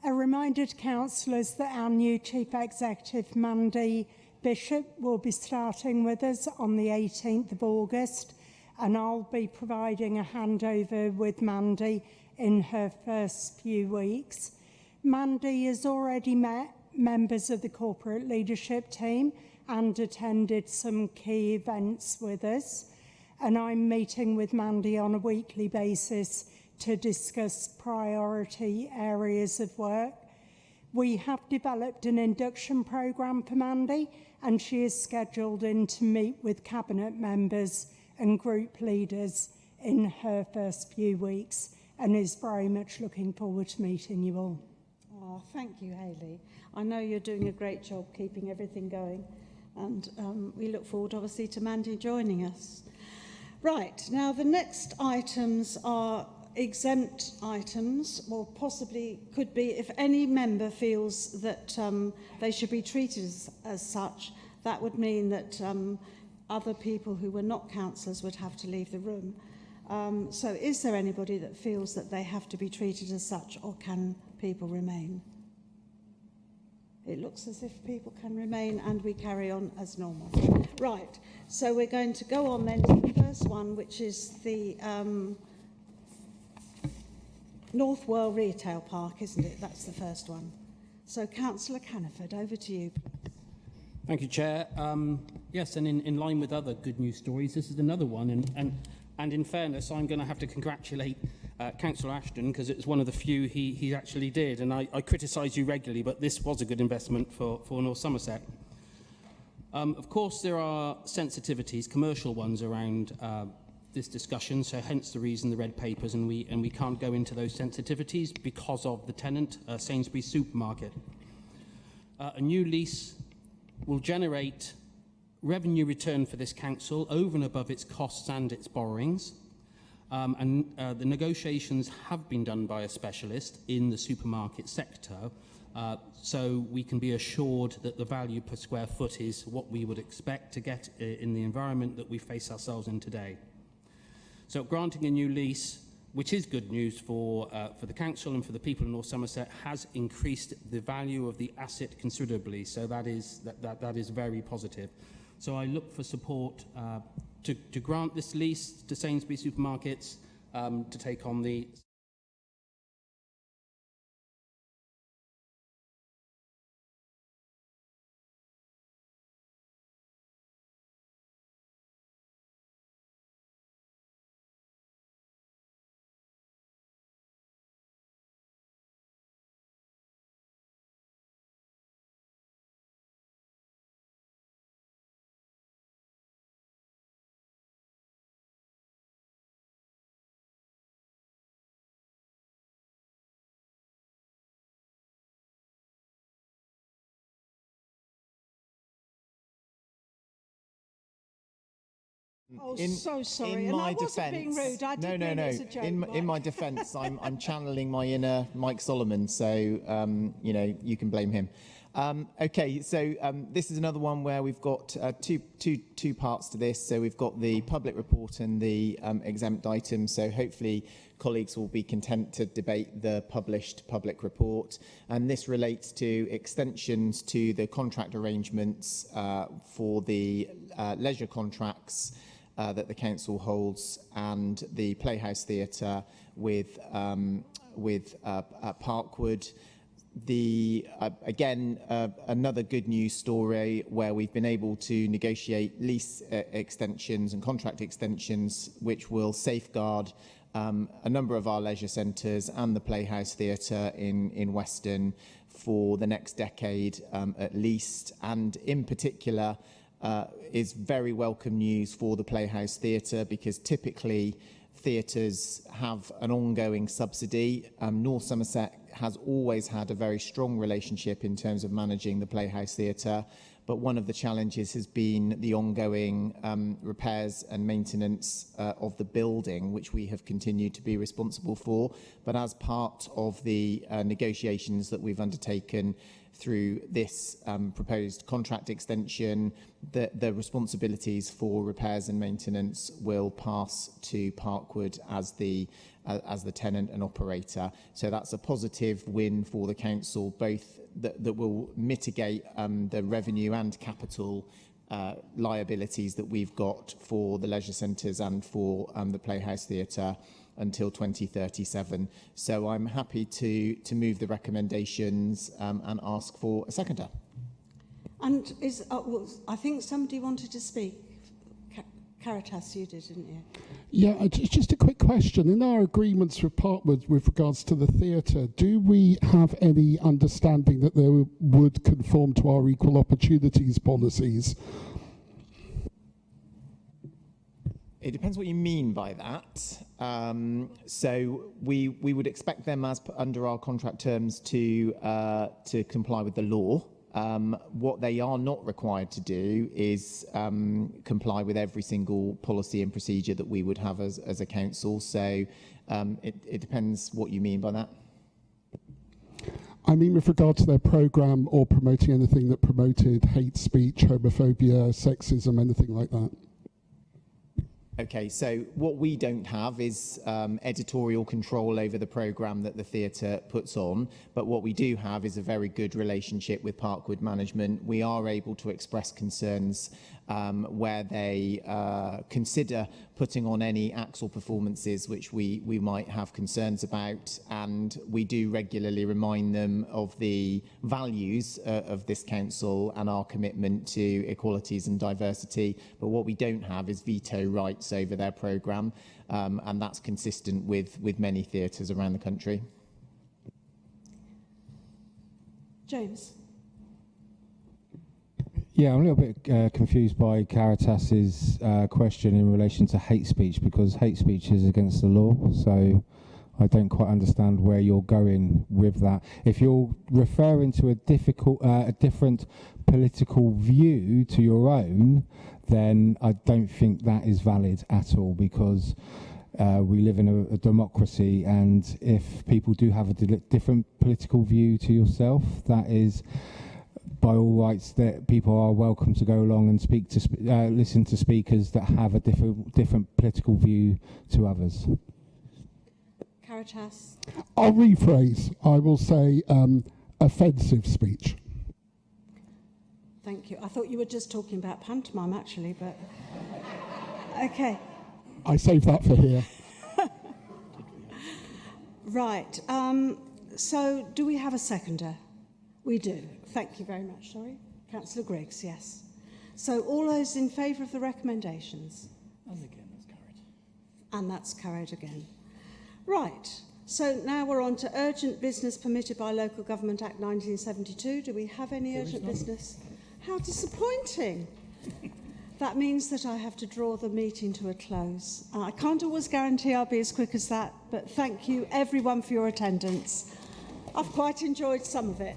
A reminder to councillors that our new Chief Executive, Mandy Bishop, will be starting with us on the 18th of August. and I'll be providing a handover with Mandy in her first few weeks. Mandy has already met members of the corporate leadership team and attended some key events with us, and I'm meeting with Mandy on a weekly basis to discuss priority areas of work. We have developed an induction programme for Mandy, and she is scheduled in to meet with cabinet members and group leaders in her first few weeks, and is very much looking forward to meeting you all. Oh, thank you, Hayley. I know you're doing a great job keeping everything going, and we look forward, obviously, to Mandy joining us. Right, now the next items are exempt items, or possibly could be, if any member feels that they should be treated as such, that would mean that other people who were not councillors would have to leave the room. So is there anybody that feels that they have to be treated as such, or can people remain? It looks as if people can remain and we carry on as normal. Right, so we're going to go on then to the first one, which is the North World Retail Park, isn't it? That's the first one. So Councillor Caniford, over to you. Thank you, Chair. Yes, and in line with other good news stories, this is another one. And in fairness, I'm going to have to congratulate Councillor Ashton, because it's one of the few he actually did. And I criticise you regularly, but this was a good investment for North Somerset. Of course, there are sensitivities, commercial ones, around this discussion, so hence the reason the red papers, and we can't go into those sensitivities because of the tenant, Sainsbury's supermarket. A new lease will generate revenue return for this council over and above its costs and its borrowings. The negotiations have been done by a specialist in the supermarket sector, so we can be assured that the value per square foot is what we would expect to get in the environment that we face ourselves in today. So granting a new lease, which is good news for the council and for the people in North Somerset, has increased the value of the asset considerably. So that is very positive. So I look for support to grant this lease to Sainsbury's supermarkets to take on the Oh, so sorry. In And my I wasn't being defence, rude. I did mean it as a joke, in my defence, I'm channeling my inner Mike Solomon, so you can blame him. Okay, so this is another one where we've got two parts to this. So we've got the public report and the exempt items. So hopefully colleagues will be content to debate the published public report. And this relates to extensions to the contract arrangements for the leisure contracts that the council holds, and the Playhouse Theatre with Parkwood. Again, another good news story where we've been able to negotiate lease extensions and contract extensions, which will safeguard a number of our leisure centres and the Playhouse Theatre in Weston for the next decade at least, and in particular is very welcome news for the Playhouse Theatre, because typically theatres have an ongoing subsidy. North Somerset has always had a very strong relationship in terms of managing the Playhouse Theatre, but one of the challenges has been the ongoing repairs and maintenance of the building, which we have continued to be responsible for. But as part of the negotiations that we've undertaken through this proposed contract extension, the responsibilities for repairs and maintenance will pass to Parkwood as the tenant and operator. So that's a positive win for the council, both that will mitigate the revenue and capital liabilities that we've got for the leisure centres and for the Playhouse Theatre until 2037. So I'm happy to move the recommendations and ask for a seconder. And I think somebody wanted to speak. Caritas, you did, didn't you? Yeah, just a quick question. In our agreements with Parkwood with regards to the theatre, do we have any understanding that they would conform to our equal opportunities policies? It depends what you mean by that. So we would expect them, as under our contract terms, to comply with the law. What they are not required to do is comply with every single policy and procedure that we would have as a council. So it depends what you mean by that. I mean with regard to their programme or promoting anything that promoted hate speech, homophobia, sexism, anything like that. Okay, so what we don't have is editorial control over the programme that the theatre puts on, but what we do have is a very good relationship with Parkwood management. We are able to express concerns where they consider putting on any acts or performances which we might have concerns about, and we do regularly remind them of the values of this council and our commitment to equalities and diversity. But what we don't have is veto rights over their programme, and that's consistent with many theatres around the country. James. Yeah, I'm a little bit confused by Caritas's question in relation to hate speech, because hate speech is against the law, so I don't quite understand where you're going with that. If you're referring to a different political view to your own, then I don't think that is valid at all, because we live in a democracy, and if people do have a different political view to yourself, that is by all rights that people are welcome to go along and speak to listen to speakers that have a different political view to others. Caritas. I'll rephrase. I will say offensive speech. Thank you. I thought you were just talking about pantomime, actually, but okay. I saved that for here. Right. So, do we have a seconder? We do. Thank you very much. Sorry, Councillor Griggs. Yes. So, all those in favour of the recommendations? And again, that's carried. And that's carried again. Right. So now we're on to urgent business permitted by Local Government Act 1972. Do we have any urgent business? How disappointing. That means that I have to draw the meeting to a close. I can't always guarantee I'll be as quick as that, but thank you everyone for your attendance. I've quite enjoyed some of it.